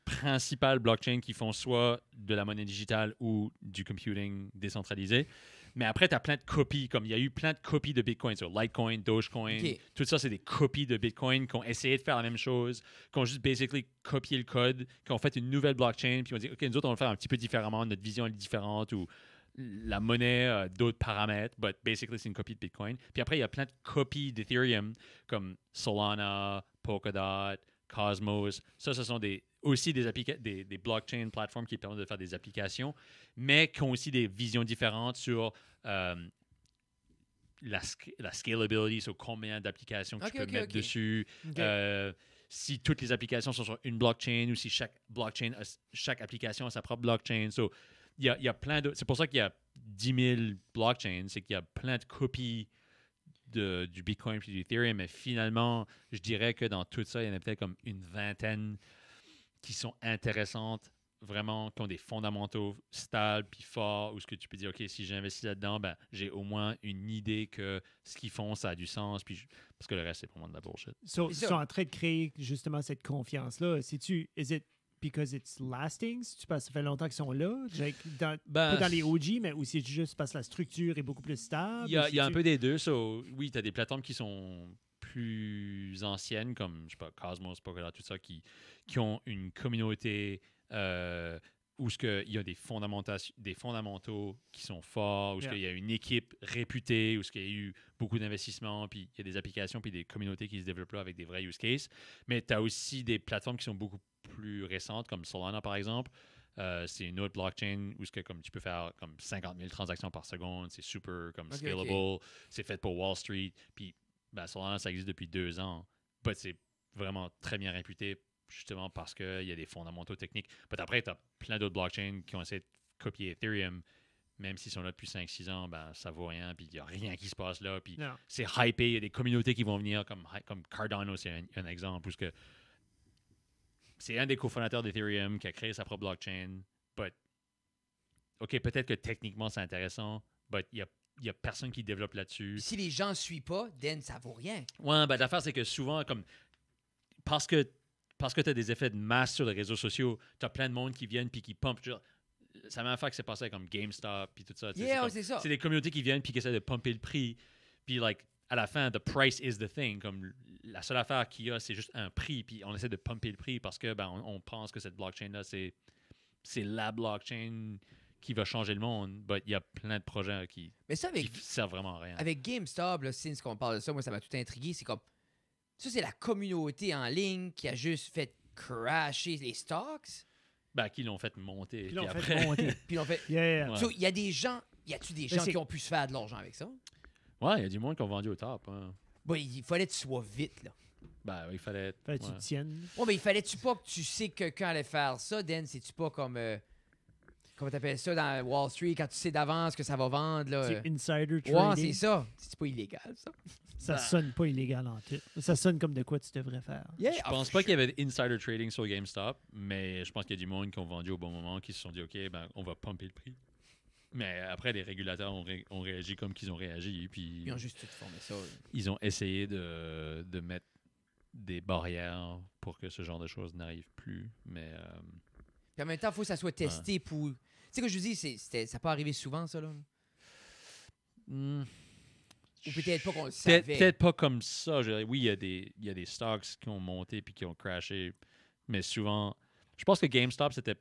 principales blockchains qui font soit de la monnaie digitale ou du computing décentralisé. Mais après, tu as plein de copies, comme il y a eu plein de copies de Bitcoin sur Litecoin, Dogecoin. Ok. Tout ça, c'est des copies de Bitcoin qui ont essayé de faire la même chose, qui ont juste basically copié le code, qui ont fait une nouvelle blockchain, puis on dit, OK, nous autres, on va le faire un petit peu différemment, notre vision est différente, ou la monnaie, d'autres paramètres, but basically, c'est une copie de Bitcoin. Puis après, il y a plein de copies d'Ethereum, comme Solana, Polkadot, Cosmos. Ça, ce sont aussi des blockchain plateformes qui permettent de faire des applications, mais qui ont aussi des visions différentes sur la scalability, sur combien d'applications que tu peux mettre dessus. OK. Si toutes les applications sont sur une blockchain ou si chaque application a sa propre blockchain. So, il y a plein de. C'est pour ça qu'il y a 10 000 blockchains, c'est qu'il y a plein de copies du Bitcoin et du Ethereum, mais finalement, je dirais que dans tout ça, il y en a peut-être comme une vingtaine qui sont intéressantes, vraiment, qui ont des fondamentaux stables puis forts, où ce que tu peux dire, OK, si j'investis là-dedans, ben, j'ai au moins une idée que ce qu'ils font, ça a du sens, puis parce que le reste, c'est vraiment de la bullshit. Ils sont en train de créer justement cette confiance-là. Is it because it's lasting? Si tu penses que ça fait longtemps qu'ils sont là? Pas dans les OG, mais aussi juste parce que la structure est beaucoup plus stable? Il y a un peu des deux. Oui, tu as des plateformes qui sont plus anciennes, comme, je sais pas, Cosmos, Polkadot, tout ça, qui ont une communauté où il y a des fondamentaux qui sont forts, où il y a une équipe réputée, où il y a eu beaucoup d'investissements, puis il y a des applications, puis des communautés qui se développent là avec des vrais use cases. Mais tu as aussi des plateformes qui sont beaucoup plus récentes, comme Solana, par exemple. C'est une autre blockchain où comme tu peux faire comme 50 000 transactions par seconde. C'est super comme scalable. Okay. C'est fait pour Wall Street. Puis Solana, ça existe depuis 2 ans. Mais c'est vraiment très bien réputé justement parce qu'il y a des fondamentaux techniques. Mais après, tu as plein d'autres blockchains qui ont essayé de copier Ethereum. Même s'ils sont là depuis 5-6 ans, ça vaut rien. Puis il n'y a rien qui se passe là. Puis c'est hypé. Il y a des communautés qui vont venir comme Cardano, c'est un exemple. Où c'est un des cofondateurs d'Ethereum qui a créé sa propre blockchain. But, OK, peut-être que techniquement, c'est intéressant, but il y a personne qui développe là-dessus. Si les gens ne suivent pas, then ça vaut rien. Ouais, l'affaire, c'est que souvent, comme parce que tu as des effets de masse sur les réseaux sociaux, tu as plein de monde qui viennent puis qui pumpent. C'est la même affaire que c'est passé avec comme GameStop puis tout ça. C'est ça. C'est des communautés qui viennent puis qui essaient de pumper le prix. Puis, à la fin, the price is the thing. Comme la seule affaire qu'il y a, c'est juste un prix. Puis on essaie de pumper le prix parce que on pense que cette blockchain-là, c'est la blockchain qui va changer le monde. Mais il y a plein de projets qui servent vraiment à rien. Avec GameStop, là, since qu'on parle de ça, moi, ça m'a tout intrigué. C'est comme ça, c'est la communauté en ligne qui a juste fait crasher les stocks. Qui l'ont fait monter. Puis l'ont fait. Il y a des gens. Y a-tu des gens qui ont pu se faire de l'argent avec ça? Ouais, il y a du monde qui ont vendu au top. Hein. Il fallait que tu sois vite, là. Il fallait. Fallait que tu tiennes. Mais il fallait-tu pas que tu sais que quelqu'un allait faire ça, Dan? C'est-tu pas comme. Comment t'appelles ça dans Wall Street, quand tu sais d'avance que ça va vendre, là? C'est insider trading. Ouais, c'est ça. C'est pas illégal, ça? Ça sonne pas illégal en tout. Ça sonne comme de quoi tu devrais faire. Je pense pas qu'il y avait insider trading sur GameStop, mais je pense qu'il y a du monde qui ont vendu au bon moment, qui se sont dit, OK, on va pumper le prix. Mais après, les régulateurs ont réagi comme qu'ils ont réagi. Puis ils ont juste tout formé ça. Ils ont essayé de mettre des barrières pour que ce genre de choses n'arrive plus. Mais puis en même temps, il faut que ça soit testé pour... Tu sais, que je vous dis, ça peut arriver souvent, ça, là? Ou peut-être pas qu'on le savait. Peut-être pas comme ça. Oui, il y a des stocks qui ont monté puis qui ont crashé. Mais souvent... Je pense que GameStop, c'était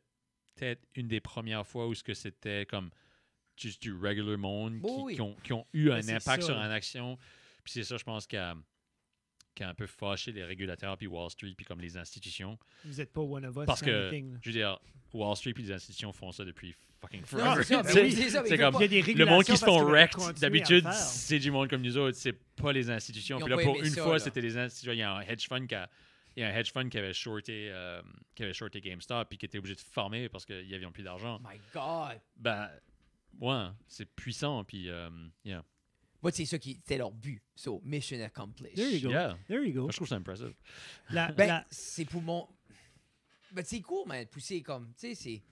peut-être une des premières fois où c'était comme juste du regular monde qui ont eu un impact sur une action. Puis c'est ça, je pense, qui a un peu fâché les régulateurs puis Wall Street puis comme les institutions. Vous n'êtes pas one of us. Parce que, je veux dire, Wall Street puis les institutions font ça depuis fucking forever. C'est comme le monde qui se font wrecked. D'habitude, c'est du monde comme nous autres. C'est pas les institutions. Puis là, pour une fois, c'était les institutions. Il y a un hedge fund qui avait shorté GameStop puis qui était obligé de fermer parce qu'ils n'avaient plus d'argent. My God! Ouais, c'est puissant. Puis, yeah. C'est ça qui était leur but. So, mission accomplished. There you go. Yeah. There you go. Moi, je trouve ça impressive. C'est pour mon... c'est cool, mais pousser comme... Tu sais,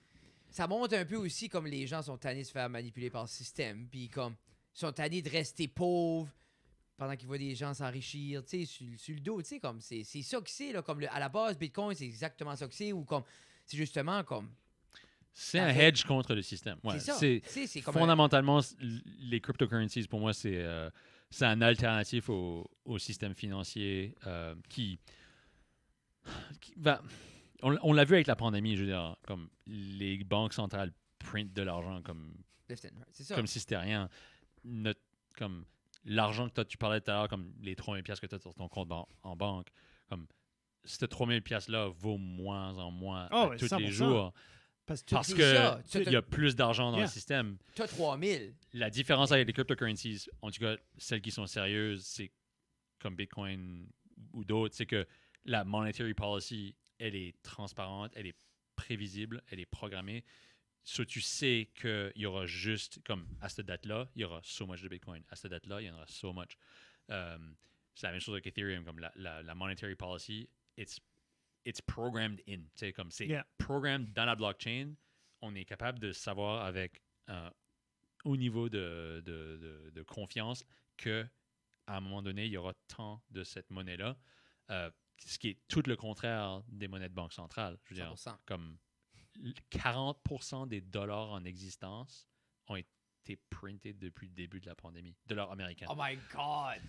ça montre un peu aussi comme les gens sont tannés de se faire manipuler par le système, puis comme ils sont tannés de rester pauvres pendant qu'ils voient des gens s'enrichir, tu sais, sur le dos, tu sais, comme c'est ça que c'est, là, comme à la base, Bitcoin, c'est exactement ça que c'est, ou comme, c'est justement comme... C'est un hedge contre le système. Ouais, c'est ça. C'est comme fondamentalement, les cryptocurrencies, pour moi, c'est un alternatif au système financier qui va... On l'a vu avec la pandémie, je veux dire, comme les banques centrales printent de l'argent comme si c'était rien. Comme l'argent que tu parlais tout à l'heure, comme les 3 000 $ que tu as sur ton compte en banque, comme ces 3 000 $-là vaut moins en moins tous 100%. les jours. Parce qu'il y a plus d'argent dans le système. Tu as 3 000. La différence avec les cryptocurrencies, en tout cas, celles qui sont sérieuses, c'est comme Bitcoin ou d'autres, c'est que la monetary policy, elle est transparente, elle est prévisible, elle est programmée. Tu sais qu'il y aura juste, comme à cette date-là, il y aura so much de Bitcoin. À cette date-là, il y en aura so much. C'est la même chose avec Ethereum, comme la monetary policy, it's programmed in. Comme c'est programmed dans la blockchain. On est capable de savoir avec au niveau de confiance qu'à un moment donné, il y aura tant de cette monnaie-là. Ce qui est tout le contraire des monnaies de banque centrale. Je veux 100%. dire, comme 40% des dollars en existence ont été printés depuis le début de la pandémie. Dollars américains. Oh my God!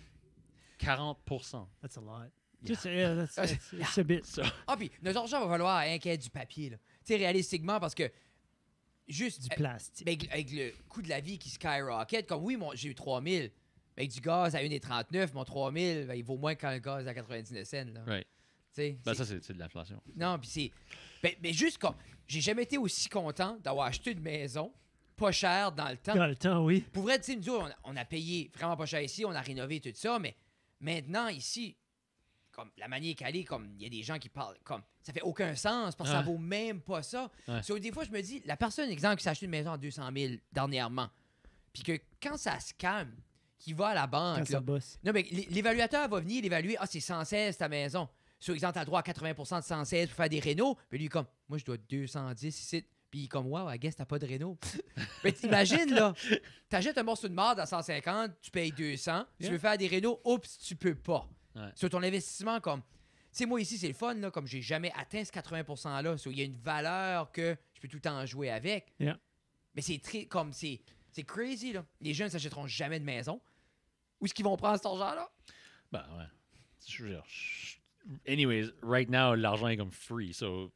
40%. That's a lot. Yeah. It's a bit. Puis notre argent va falloir inquiéter du papier, là. Tu sais, réalistiquement, parce que juste... Du plastique. Avec le coût de la vie qui skyrocket, comme oui, j'ai eu 3 000, avec du gaz à 1,39, mon 3 000, il vaut moins qu'un gaz à 99 cents. Là. Right. Ça, c'est de l'inflation. Non, puis c'est... Mais juste comme... J'ai jamais été aussi content d'avoir acheté une maison pas chère dans le temps. Dans le temps, oui. Pour vrai, tu sais, nous, on a payé vraiment pas cher ici, on a rénové tout ça, mais maintenant, ici, comme la manière qu'elle est, comme il y a des gens qui parlent, comme ça fait aucun sens parce que ça vaut même pas ça. Ouais. Des fois, je me dis, la personne, exemple, qui s'est acheté une maison à 200 000 dernièrement, puis que quand ça se calme, qui va à la banque... Quand ça bosse. Non, mais l'évaluateur va venir l'évaluer. Ah, c'est 116 ta maison. Sur exemple, tu as droit à 80 de 116 pour faire des rénaux. Puis lui, comme, moi, je dois 210 ici. Puis il est comme, wow, I guess t'as pas de réno. Mais t'imagines, là, t'achètes un morceau de marde à 150, tu payes 200. Tu veux faire des rénaux, oups, tu peux pas. Ouais. Sur ton investissement, comme, tu sais, moi ici, c'est le fun, là, comme j'ai jamais atteint ce 80 %-là. Il y a une valeur que je peux tout le temps jouer avec. Yeah. Mais c'est très, comme, c'est crazy, là. Les jeunes ne s'achèteront jamais de maison. Où est-ce qu'ils vont prendre cet argent-là? Ben, ouais. Je veux dire, anyways, right now, l'argent est comme free, so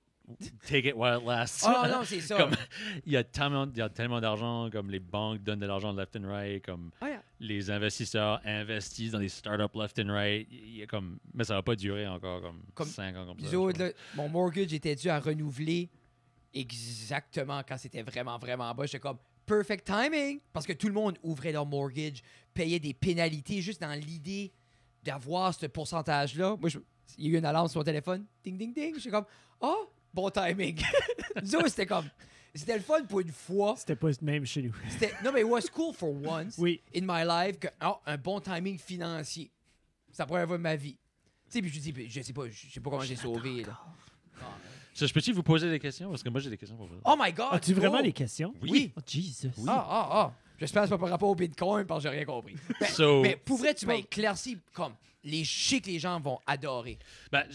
take it while it lasts. Oh non, c'est ça. Comme, il y a tellement d'argent, comme les banques donnent de l'argent left and right, comme les investisseurs investissent dans des startups left and right. Il y a comme, mais ça va pas durer encore comme 5 ans comme ça. Autres, là, mon mortgage était dû à renouveler exactement quand c'était vraiment, vraiment bas. J'étais comme, perfect timing, parce que tout le monde ouvrait leur mortgage, payait des pénalités juste dans l'idée d'avoir ce pourcentage-là. Moi, il y a eu une alarme sur mon téléphone. Ding, ding, ding. J'étais comme, oh, bon timing. Nous autres, c'était comme, c'était le fun pour une fois. C'était pas le même chez nous. Non, mais it was cool for once in my life que, un bon timing financier. C'est la première fois de ma vie. Tu sais, puis je dis, je sais pas comment j'ai sauvé, là. So, je peux-tu vous poser des questions? Parce que moi, j'ai des questions pour vous. Oh my God! As-tu vraiment des questions? Oui. Oh, Jesus. Oui. J'espère que c'est pas par rapport au Bitcoin parce que j'ai rien compris. Mais pour vrai, tu m'as éclairci comme je sais que les gens vont adorer. Ben,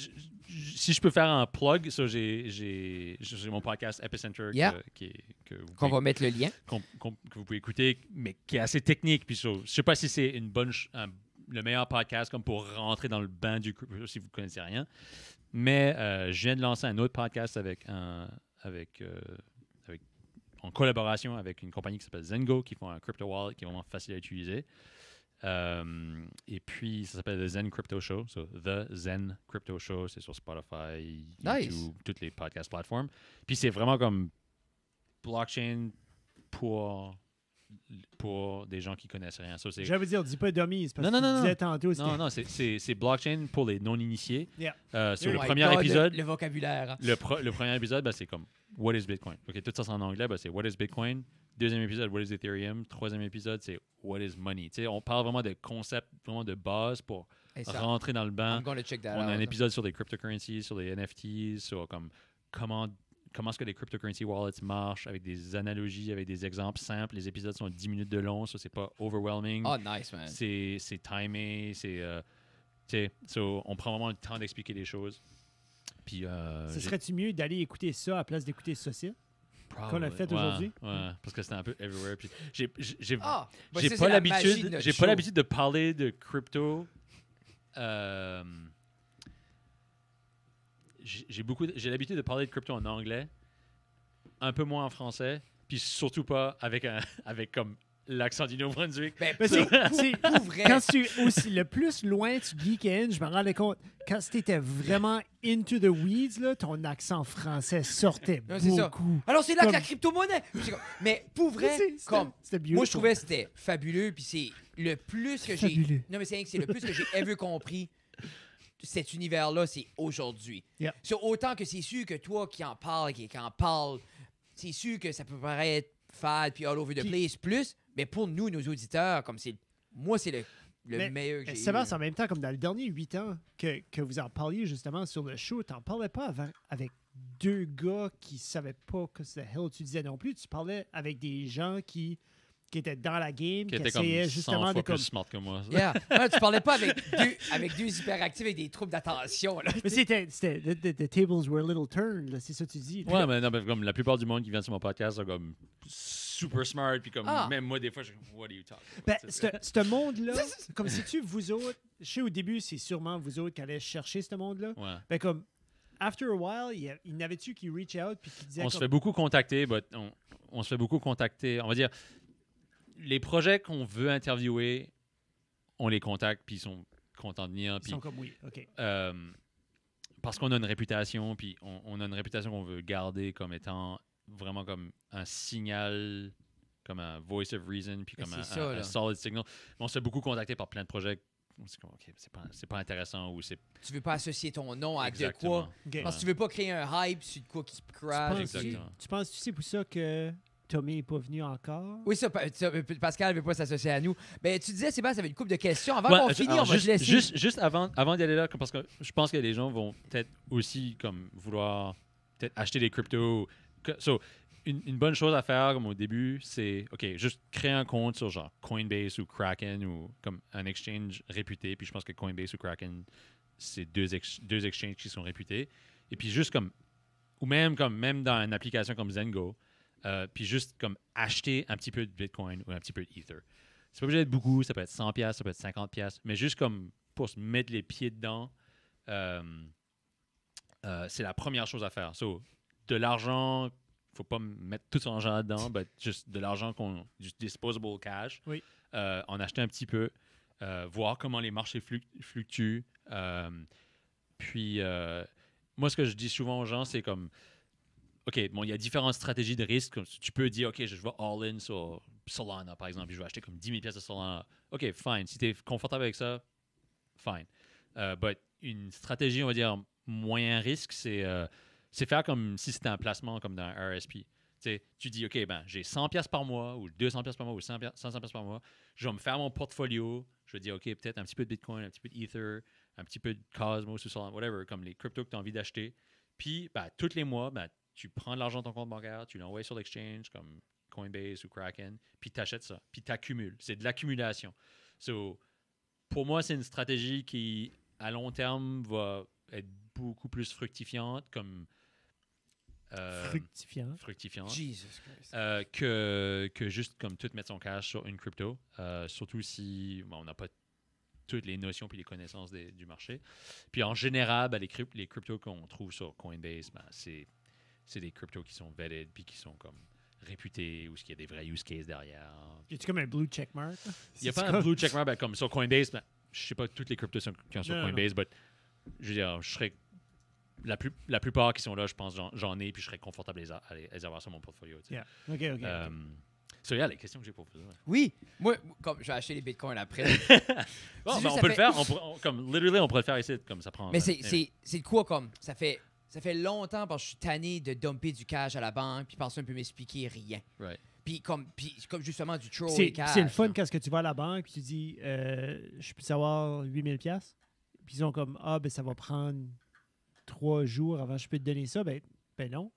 si je peux faire un plug, j'ai mon podcast Epicenter qu'on va mettre le lien. Que vous pouvez écouter, mais qui est assez technique. Puis je sais pas si c'est le meilleur podcast comme pour rentrer dans le bain du crypto si vous ne connaissez rien. Mais je viens de lancer un autre podcast en collaboration avec une compagnie qui s'appelle Zengo, qui font un crypto wallet qui est vraiment facile à utiliser. Et puis, ça s'appelle The Zen Crypto Show. So, The Zen Crypto Show, c'est sur Spotify, YouTube, toutes les podcast plateformes. Puis, c'est vraiment comme blockchain pour des gens qui connaissent rien. So, j'allais dire, dis pas dummies, parce que tu disais tantôt. Non, c'est blockchain pour les non-initiés. Yeah. Sur le premier épisode... Le vocabulaire. Le premier épisode, ben, c'est comme What is Bitcoin? OK, tout ça c'est en anglais, ben, c'est What is Bitcoin? Deuxième épisode, What is Ethereum? Troisième épisode, c'est What is Money? T'sais, on parle vraiment de concepts, vraiment de base pour rentrer dans le bain. I'm gonna check that on a out. un épisode sur les cryptocurrencies, sur les NFTs, sur comme comment comment est-ce que les cryptocurrency wallets marchent, avec des analogies, avec des exemples simples. Les épisodes sont 10 minutes de long, ça, c'est pas overwhelming. Oh, nice, man. C'est timé, on prend vraiment le temps d'expliquer les choses. Puis, Ce serait-tu mieux d'aller écouter ça à la place d'écouter ça? Qu'on a fait aujourd'hui? Ouais, parce que c'était un peu everywhere. Puis j'ai Ah, ben j'ai ça, pas c'est la magie de l'habitude notre j'ai show. pas l'habitude de parler de crypto. J'ai l'habitude de parler de crypto en anglais, un peu moins en français, puis surtout pas avec comme l'accent du Nouveau-Brunswick. Ben, Mais c'est pour vrai. quand tu aussi le plus loin tu geekais in, je me rendais compte quand tu étais vraiment into the weeds là, ton accent français sortait Non, c'est ça. beaucoup. Alors, c'est là Comme- que la crypto-monnaie. Mais pour vrai, C'était- comme. c'était beautiful. Moi, je trouvais que c'était fabuleux. Puis c'est le plus que j'ai. Fabuleux. Non, mais c'est rien que c'est le plus que j'ai ever compris. Cet univers-là, c'est aujourd'hui. Yeah. C'est autant que c'est sûr que toi qui en parles, qui en parle, c'est sûr que ça peut paraître fade puis all over the Puis- place plus. Mais pour nous, nos auditeurs, comme c'est. Moi, c'est le Mais, meilleur que j'ai eu. Sébastien, en même temps, comme dans les derniers 8 ans que vous en parliez justement sur le show, tu n'en parlais pas avant avec deux gars qui ne savaient pas que the hell tu disais non plus. Tu parlais avec des gens qui étaient dans la game, Qui qui était comme essayaient 100 justement fois de comme... plus smart que moi. Yeah. Ouais, tu parlais pas avec deux hyperactifs avec des troubles d'attention. Là. Mais c'était the tables were a little turned, là, c'est ça que tu dis. Ouais, mais non, mais comme la plupart du monde qui vient sur mon podcast sont comme super smart, puis comme Ah. même moi, des fois, je suis comme, what are you talking Ben, about? ce monde-là, comme si vous autres, je sais au début, c'est sûrement vous autres qui allez chercher ce monde-là. Ouais. Ben, comme, after a while, il y en avait-tu qui reach out puis qui disaient On se comme- fait beaucoup contacter, on se fait beaucoup contacter. On va dire, les projets qu'on veut interviewer, on les contacte, puis ils sont contents de venir. Ils Puis, sont comme oui, OK. parce qu'on a une réputation, puis on a une réputation qu'on veut garder comme étant vraiment comme un signal, comme un voice of reason, puis Mais comme c'est ça, un là. solid signal. Mais on se fait beaucoup contacter par plein de projets. On se dit, OK, c'est pas intéressant, ou c'est Tu veux pas associer ton nom à exactement. de quoi. OK. Parce que tu veux pas créer un hype sur de quoi qui crash. Exactement. Tu penses que c'est pour ça que Tommy n'est pas venu encore? Oui, Pascal ne veut pas s'associer à nous. Ben, tu disais, Sébastien, ça avait une couple de questions. Avant Ouais, qu'on finisse, on va te laisser. juste avant d'y aller là, parce que je pense que les gens vont peut-être aussi comme vouloir peut-être acheter des cryptos. So, une bonne chose à faire comme au début, c'est OK, juste créer un compte sur genre Coinbase ou Kraken ou comme un exchange réputé. Puis je pense que Coinbase ou Kraken, c'est deux exchanges qui sont réputés. Et puis juste comme, ou même dans une application comme Zengo, puis juste comme acheter un petit peu de Bitcoin ou un petit peu d'Ether. C'est pas obligé d'être beaucoup, ça peut être 100$, ça peut être 50$, mais juste comme pour se mettre les pieds dedans, c'est la première chose à faire. So, de l'argent, faut pas mettre tout son argent là-dedans, mais juste de l'argent du disposable cash, Oui. en acheter un petit peu, voir comment les marchés fluctuent. Puis, moi, ce que je dis souvent aux gens, c'est comme, OK, bon, il y a différentes stratégies de risque. Comme tu peux dire, OK, je vais all-in sur Solana, par exemple, puis je vais acheter comme 10 000 pièces de Solana. OK, fine. Si tu es confortable avec ça, fine. But une stratégie, on va dire, moyen risque, c'est faire comme si c'était un placement comme dans un RSP. Tu dis, OK, ben, j'ai 100 pièces par mois ou 200 pièces par mois ou 500 pièces par mois. Je vais me faire mon portfolio. Je vais dire, OK, peut-être un petit peu de Bitcoin, un petit peu d'Ether, un petit peu de Cosmos ou Solana, whatever, comme les cryptos que tu as envie d'acheter. Puis, ben, tous les mois, ben, tu prends de l'argent de ton compte bancaire, tu l'envoies sur l'exchange comme Coinbase ou Kraken, puis tu achètes ça, puis tu accumules. C'est de l'accumulation. So, pour moi, c'est une stratégie qui, à long terme, va être beaucoup plus fructifiante, comme Fructifiant. Jesus Christ. que juste comme tout mettre son cash sur une crypto, surtout si bon, on n'a pas toutes les notions puis les connaissances du marché. Puis en général, ben, les cryptos qu'on trouve sur Coinbase, ben, c'est des cryptos qui sont vetted puis qui sont comme réputés ou qu'il y a des vrais use cases derrière. Y a-tu comme un blue checkmark? Il n'y a pas un blue checkmark ben, comme sur Coinbase. Ben, je sais pas toutes les cryptos qui sont sur Non, Coinbase, mais je veux dire, je serais la plupart qui sont là, je pense, j'en ai puis je serais confortable à les avoir sur mon portfolio. Tu sais. Yeah. OK. So, yeah, les questions que j'ai pour vous. Ouais. Oui, moi, comme je vais acheter les bitcoins après. Bon, C'est ben, juste, on ça peut fait- le faire. Comme, literally, on pourrait le faire ici. Comme ça prend. Mais c'est de quoi comme ça fait longtemps parce que je suis tanné de dumper du cash à la banque puis personne ne peut m'expliquer rien. Right. Puis comme justement du troll C'est cash. c'est le fun là. quand tu vas à la banque et tu dis je peux savoir 8000$. Puis ils sont comme ben ça va prendre 3 jours avant que je peux te donner ça. Ben non.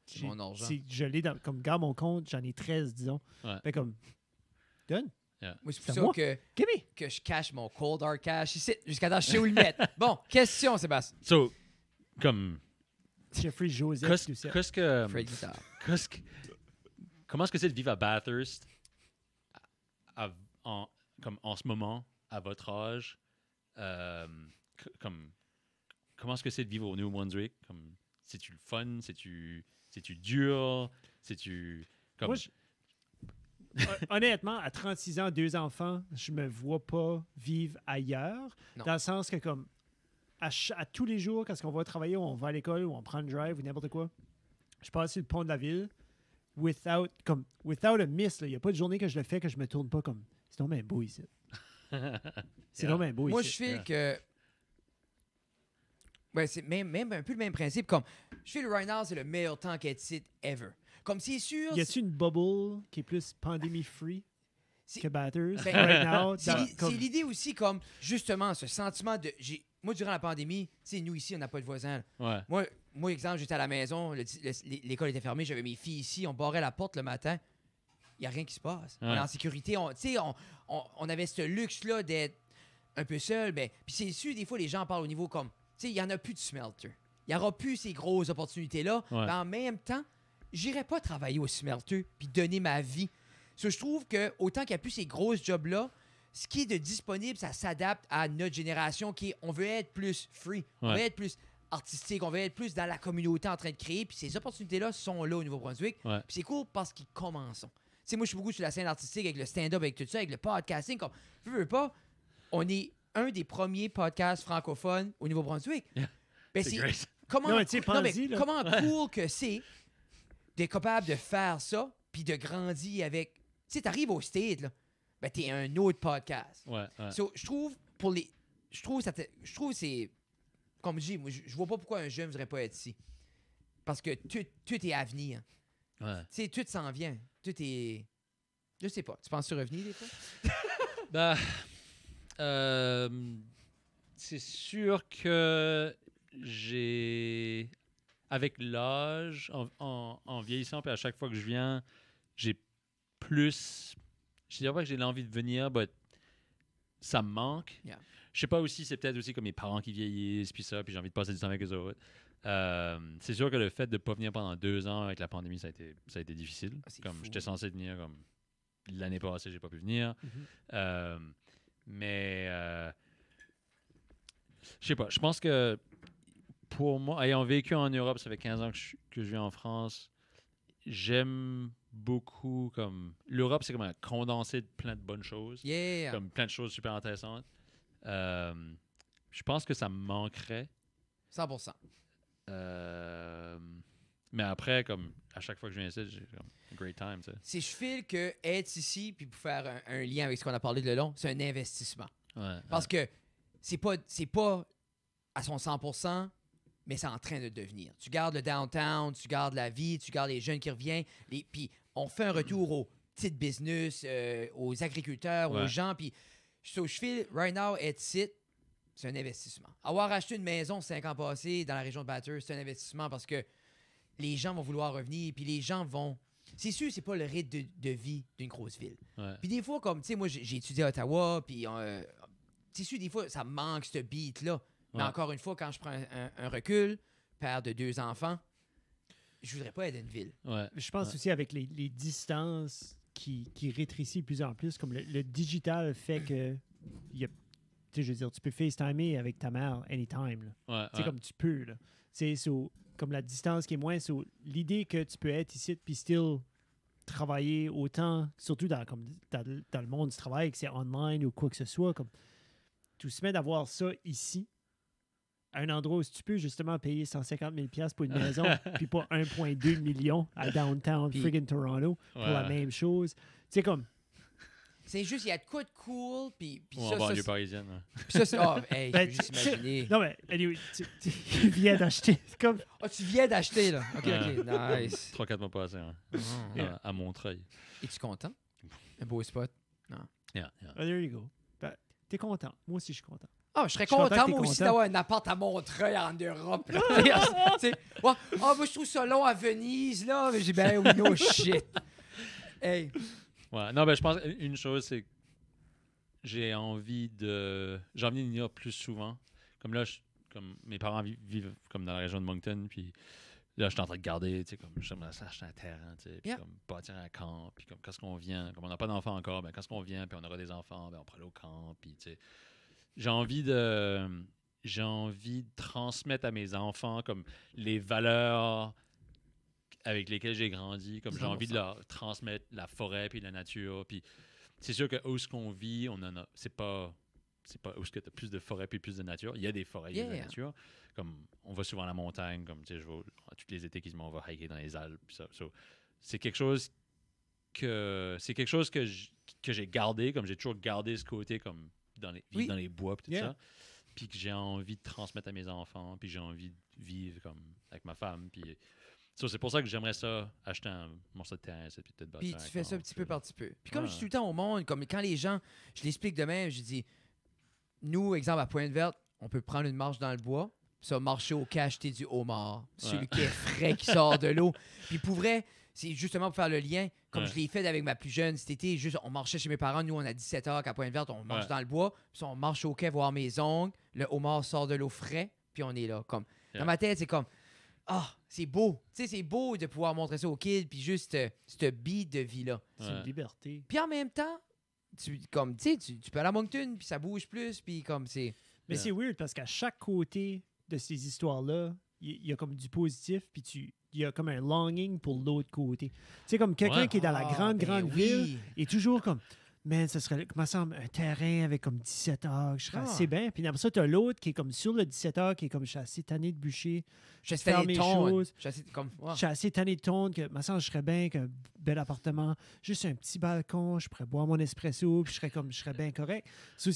C'est mon argent. Je l'ai comme dans mon compte, j'en ai 13, disons. Ouais. Fait comme, donne. Moi, c'est C'est pour moi. ça Gimme. que je cache mon cold hard cash ici, jusqu'à temps je sais où le mettre. Bon, question, Sébastien. So, comme, Jeffrey Joseph, tout ça. Fred Guitar. Comment est-ce que c'est de vivre à Bathurst comme en ce moment, à votre âge? Comment est-ce que c'est de vivre au New-Brunswick? C'est-tu le fun? C'est-tu dur? C'est-tu... Comme, Moi, honnêtement, à 36 ans, 2 enfants, je me vois pas vivre ailleurs. Non. Dans le sens que, comme, à tous les jours, quand on va travailler, ou on va à l'école, ou on prend le drive, ou n'importe quoi, je passe sur le pont de la ville, without a miss. Il n'y a pas de journée que je le fais que je me tourne pas comme. C'est donc bien beau ici. C'est donc bien beau Moi, ici. je feel que. Ouais, c'est même un peu le même principe. Comme, je feel right now, c'est le meilleur temps qu'être ici ever. Comme, c'est sûr. Y a-tu une bubble qui est plus pandémie-free C'est- que Bathurst Ben, right now? C'est l'idée aussi, comme, justement, ce sentiment de. Moi, durant la pandémie, tu sais, nous ici, on n'a pas de voisins. ouais. Moi, exemple, j'étais à la maison, l'école était fermée, j'avais mes filles ici, on barrait la porte le matin. Il n'y a rien qui se passe. On est Ouais. en sécurité. On avait ce luxe-là d'être un peu seul. Ben, puis c'est sûr, des fois, les gens parlent au niveau comme. Tu sais, il n'y en a plus de smelter. Il n'y aura plus ces grosses opportunités-là. Ouais. Mais en même temps, j'irai pas travailler au smelter puis donner ma vie. So, je trouve que autant qu'il n'y a plus ces grosses jobs-là, ce qui est de disponible, ça s'adapte à notre génération qui est, on veut être plus free, on Ouais. veut être plus artistique, on veut être plus dans la communauté en train de créer. Puis ces opportunités-là sont là au Nouveau-Brunswick. Ouais. Puis c'est cool parce qu'ils commencent. Tu sais, moi, je suis beaucoup sur la scène artistique avec le stand-up, avec tout ça, avec le podcasting. Comme, veux pas, on est un des premiers podcasts francophones au Nouveau-Brunswick. Yeah. Ben, C'est great. comment, Non, mais tu sais, non, mais pense-y, là. comment cool que c'est d'être capable de faire ça puis de grandir avec. Tu sais, t'arrives au State, là, ben, t'es un autre podcast. Ouais, ouais. So, je trouve, c'est. Comme je dis, moi, je vois pas pourquoi un jeune ne voudrait pas être ici. Parce que tout est à venir. Ouais. Tu sais, tout s'en vient. Tout est. Je sais pas. Tu penses revenir des fois? Ben, c'est sûr que j'ai, avec l'âge, en vieillissant, puis à chaque fois que je viens, j'ai plus. Je dirais pas que j'ai l'envie de venir, mais ça me manque. Yeah. Je sais pas aussi, c'est peut-être aussi comme mes parents qui vieillissent, puis ça, puis j'ai envie de passer du temps avec eux autres. C'est sûr que le fait de ne pas venir pendant 2 ans avec la pandémie, ça a été difficile. Ah, c'est Comme fou. j'étais censé venir comme l'année passée, j'ai pas pu venir. Mais je sais pas. Je pense que pour moi, ayant vécu en Europe, ça fait 15 ans que je vis en France, j'aime beaucoup comme l'Europe, c'est comme un condensé de plein de bonnes choses, Yeah! comme plein de choses super intéressantes. Je pense que ça me manquerait. 100%. Mais après, comme à chaque fois que je viens ici, j'ai comme a great time. Tu sais. C'est je file que être ici puis pour faire un lien avec ce qu'on a parlé de long, c'est un investissement. Ouais, Parce que c'est pas à son 100%, mais c'est en train de devenir. Tu gardes le downtown, tu gardes la vie, tu gardes les jeunes qui reviennent, puis on fait un retour aux petites business, aux agriculteurs, aux Ouais. gens. Puis je file, right now, être ici, c'est un investissement. Avoir acheté une maison 5 ans passés dans la région de Bathurst, c'est un investissement parce que les gens vont vouloir revenir, puis les gens vont... C'est sûr, c'est pas le rythme de vie d'une grosse ville. ouais. Puis des fois, comme, tu sais, moi, j'ai étudié à Ottawa, puis c'est sûr, des fois, ça me manque ce beat-là. Mais Ouais. encore une fois, quand je prends un recul, père de 2 enfants, je voudrais pas être dans une ville. Ouais. Je pense aussi avec les distances qui rétrécissent de plus en plus, comme le digital fait que il y a, tu sais, je veux dire, tu peux FaceTimer avec ta mère anytime. Là. Ouais, C'est comme tu peux. Là. C'est comme la distance qui est moins. L'idée que tu peux être ici puis still travailler autant, surtout dans le monde du travail, que c'est online ou quoi que ce soit, comme tout se met d'avoir ça ici, à un endroit où tu peux justement payer 150 000 $ pour une maison, puis pas 1,2 million à downtown Puis- friggin' Toronto pour la Ouais. même chose. C'est comme, C'est juste, il y a de quoi de cool, puis Ou en ça, banlieue c'est... parisienne. Ouais. Puis ça, c'est... Oh, hey, je Ben, peux juste imaginer. non mais, anyway, tu viens d'acheter, c'est comme, Ah, tu viens d'acheter, là. OK, Ouais. OK, nice. 3-4 mois passés. Hein. Yeah. À Montreuil. Es-tu content? Un beau spot. Yeah, yeah. oh, there you go. Ben, t'es content. Moi aussi, je suis content. Ah, je serais Je suis content content, que moi t'es aussi, content. d'avoir un appart à Montreuil en Europe. là. Tu sais, ouais, moi, je trouve ça long à Venise, là. Mais j'ai ben oui, no shit. Hey. Ouais. Non, ben, je pense une chose, c'est que j'ai envie de venir plus souvent. Comme là, comme mes parents vivent comme dans la région de Moncton, puis là, je suis en train de garder, tu sais, comme j'aimerais ça acheter un terrain, tu sais, puis Yeah. comme bâtir un camp, puis comme quand on vient, comme on n'a pas d'enfants encore, ben quand on vient, puis on aura des enfants, ben on pourra aller au camp, puis tu sais, j'ai envie de transmettre à mes enfants comme les valeurs avec lesquelles j'ai grandi, comme j'ai envie de 100%. leur transmettre la forêt puis la nature, puis c'est sûr que où ce qu'on vit, on en a, c'est pas où ce que tu as plus de forêt puis plus de nature. Il y a des forêts, il y a de la Yeah. nature. Comme on va souvent à la montagne, comme tu sais, tous les étés quasiment on va hiker dans les Alpes. Puis ça. So, c'est quelque chose que j'ai gardé, comme j'ai toujours gardé ce côté comme vivre Oui. dans les bois puis tout Yeah. ça. Puis que j'ai envie de transmettre à mes enfants, puis j'ai envie de vivre comme avec ma femme. Puis so, c'est pour ça que j'aimerais ça acheter un morceau de terrain, puis peut-être Puis bâtir tu un fais ça camp, petit peu puis- par petit peu. Puis comme Ouais. je dis tout le temps au monde, comme quand les gens, je l'explique de même, je dis, nous, exemple, à Pointe-Verte, on peut prendre une marche dans le bois, puis ça, marcher au quai, acheter du homard, sur Ouais. le quai frais qui sort de l'eau. Puis pour vrai, c'est justement pour faire le lien, comme Ouais. je l'ai fait avec ma plus jeune cet été, juste, on marchait chez mes parents, nous, on a 17 heures qu'à Pointe-Verte, on marche Ouais. dans le bois, puis on marche au quai voir mes ongles, le homard sort de l'eau frais, puis on est là. Comme, Yeah. dans ma tête, c'est comme, ah, c'est beau. Tu sais, c'est beau de pouvoir montrer ça aux kids, puis juste ce beat de vie-là. C'est Ouais. une liberté. Puis en même temps, tu peux aller à Moncton, puis ça bouge plus, puis comme c'est... Mais Yeah. c'est weird parce qu'à chaque côté de ces histoires-là, il y a comme du positif, puis il y a comme un longing pour l'autre côté. Tu sais, comme quelqu'un Ouais. qui est dans la grande ben ville est toujours comme, man, ça serait, comment ça, un terrain avec comme 17 heures, je serais Ah. assez bien. Puis après ça, tu as l'autre qui est comme sur le 17 heures, qui est comme, je suis assez tanné de bûcher, Je suis faire assez mes tanné choses. Je suis assez comme... ouais. je suis assez tanné de tondre, que, me semble, je serais bien qu'un bel appartement, juste un petit balcon, je pourrais boire mon espresso, puis je serais bien correct. Ça,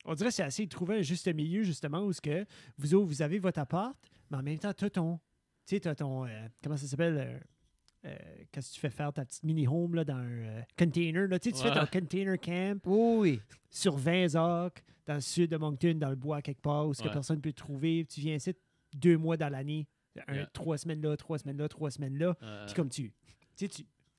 on dirait que c'est assez de trouver un juste milieu, justement, où ce que vous autres, vous avez votre appart, mais en même temps, tu as ton, comment ça s'appelle, quand tu fais faire ta petite mini-home là, dans un container, là, tu sais, tu fais Ouais. ton container camp Oui. sur 20 acres, dans le sud de Moncton, dans le bois quelque part, où ce que Ouais. personne ne peut te trouver, tu viens ici 2 mois dans l'année, Yeah. 3 semaines là, 3 semaines là, 3 semaines là, puis comme tu sais,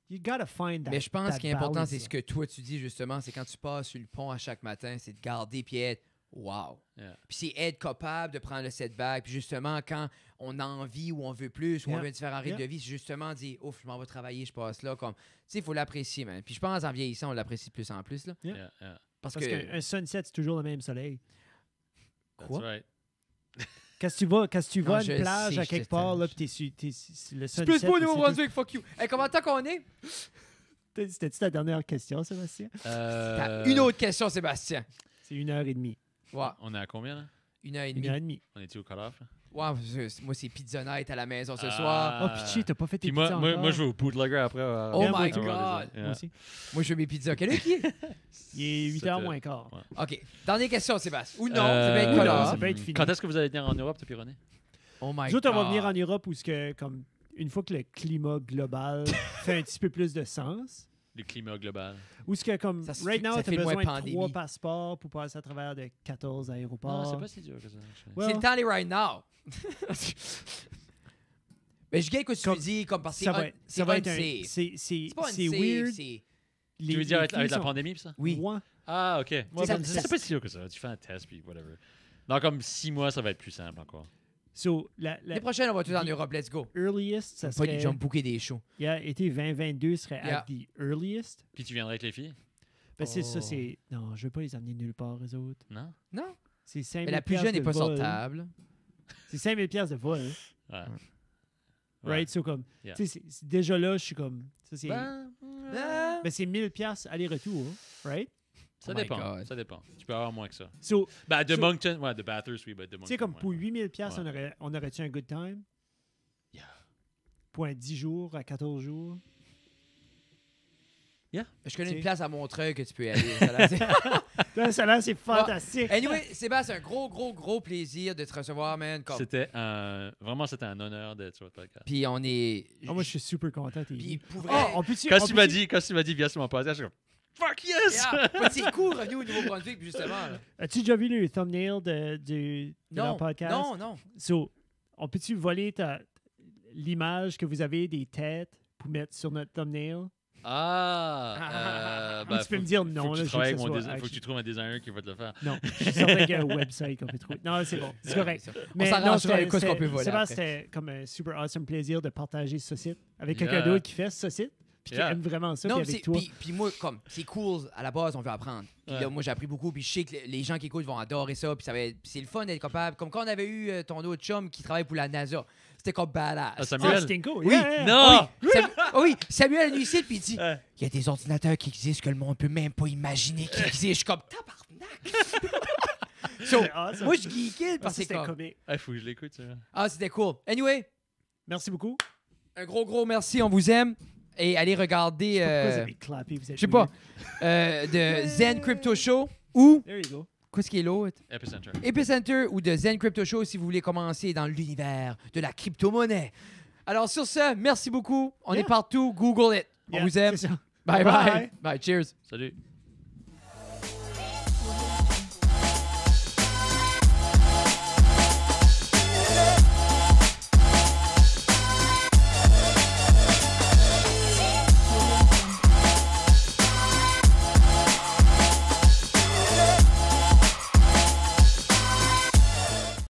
you gotta find that. Mais je pense that ce qui est important, balance, c'est là. ce que toi, tu dis, justement, c'est quand tu passes sur le pont à chaque matin, c'est de garder puis être « wow ». Yeah. Puis c'est être capable de prendre le setback. Puis justement, quand on a envie ou on veut plus ou on Yeah. veut un différent rythme Yeah. de vie, c'est justement dire « ouf, je m'en vais travailler, je passe là ». Comme, tu sais, il faut l'apprécier, man. Puis je pense en vieillissant, on l'apprécie de plus en plus, là. Yeah. Yeah, yeah. Parce, Parce que... qu'un sunset, c'est toujours le même soleil. That's Quoi? right. Quand tu vas Non, à je une plage sais, à je quelque te part, tente. là, puis c'est le C'est sunset. plus beau, puis c'est Nouveau-Brunswick, fuck you. Hey, comment de temps qu'on est? tout- C'était-tu ta dernière question, Sébastien? T'as une autre question, Sébastien. C'est 1h30. Ouais, On est à combien, là? 1h30. 1h30. On est-tu au cut-off, là? Ouais, moi, c'est pizza night à la maison ce Ah. soir. Oh, pitché, t'as pas fait tes Puis moi, pizzas moi, encore. moi, je vais au bootlegger après. Oh Yeah, my moi, God! Moi Yeah. aussi. Moi, je veux mes pizzas. Quelle heure qui est? Il est 8h C'était- moins quart. Ouais. OK. Dernière question, Sébastien. Ou non, ça peut être ou non, color. ça peut être fini. Quand est-ce que vous allez venir en Europe, depuis René? Oh my Nous autres, on va God. venir en Europe où, ce que, comme, une fois que le climat global fait un petit peu plus de sens, Le climat global. où ce que, comme, Ça se right fait- now, ça tu fait as moins besoin de pandémie. 3 passeports pour passer à travers de 14 aéroports. Non, c'est pas si dur que ça. actually. Ouais. C'est le temps des right now. Mais je gagne que tu Comme- dis, comme parce que ça va, c'est ça va être un... unsafe. C'est C'est pas c'est unsafe, weird. c'est... Tu veux dire avec filles la sont- pandémie, pis ça? Oui. Ouais. Ah, OK. Ouais, Ça- comme c'est ça. pas si dur que ça. Tu fais un test, puis whatever. Dans comme 6 mois, ça va être plus simple encore. So, la L'année prochaine, on va tous en the- Europe. Let's go. earliest, ça Pas serait... du booker des shows. Été 2022 serait Yeah. at the earliest. Puis tu viendrais avec les filles? Ben, c'est ça, Oh. c'est... Non, je veux pas les amener nulle part, eux autres. Non? Non? C'est 5 Mais la plus jeune n'est pas sur table. C'est 5 000 piastres de vol. Ouais. Right? So, comme... Yeah. Tu sais, déjà là, je suis comme... Ça, c'est... Ben, Ah. Ben, c'est 1000 piastres aller-retour, right? ça Oh my dépend. God. Ça dépend. Tu peux avoir moins que ça. So, Ben, de So- Moncton, ouais, de Bathurst, oui, mais de Moncton. tu sais, comme ouais. pour 8000 piastres, Ouais. on aurait-tu un good time? Yeah. Pour un 10 jours à 14 jours? Je connais Tu une sais. place à Montreuil que tu peux y aller. Ça, là, c'est- Ça, là, c'est fantastique. Anyway, Sébastien, un gros plaisir de te recevoir, man. Comme... Vraiment, c'était un honneur d'être sur votre podcast. Puis on est... Ah, moi, je suis super content. Puis pour vrai... Ah, on peut-tu... Quand tu m'as dit, viens sur mon podcast, je suis comme, Fuck yes! Yeah. Ouais, c'est cool, revenu au Nouveau-Brunswick, justement. Là. As-tu déjà vu le thumbnail de leur podcast? Non. So, on peut-tu voler l'image que vous avez des têtes pour mettre sur notre thumbnail? Ben, Tu peux me dire non. Faut que là, tu je travailles veux avec que mon ça soit faut que tu trouves un designer qui va te le faire. Non, je suis certain qu'il y a un website qu'on peut trouver. Non, c'est bon, c'est correct. On s'arrangera avec quoi ce qu'on peut voler Sébastien, après. c'était comme un super awesome plaisir de partager ce site avec quelqu'un Yeah. d'autre qui fait ce site puis Yeah. qui aime vraiment ça, Non, puis c'est- avec toi. puis moi, comme, c'est cool, à la base, on veut apprendre. Puis là, Ouais. moi, j'ai appris beaucoup, puis je sais que les gens qui écoutent vont adorer ça, puis puis c'est le fun d'être capable. Comme quand on avait eu ton autre chum qui travaille pour la NASA. C'était comme badass. Ah, Samuel? Ah, c'était cool. Oui. Yeah, yeah. Non! Oui, Samuel est venu ici, puis il dit Ouais. il y a des ordinateurs qui existent que le monde peut même pas imaginer qu'ils existent. Je suis comme tabarnak. So, C'est awesome. moi, je geekais Ah, parce que c'était c'est comme. comique. Faut que je l'écoute, ça. Ah, c'était cool. Anyway, Merci beaucoup. un gros merci, on vous aime. Et allez regarder. Pourquoi vous avez clappé, vous êtes Je sais pas. De Zen Crypto Show ou. There you go. Qu'est-ce qui est l'autre? Epicenter. Epicenter ou de Zen Crypto Show si vous voulez commencer dans l'univers de la crypto-monnaie. Alors sur ce, merci beaucoup. On Yeah. est partout. Google it. On Yeah, vous aime. c'est ça. Bye bye. Bye. Cheers. Salut.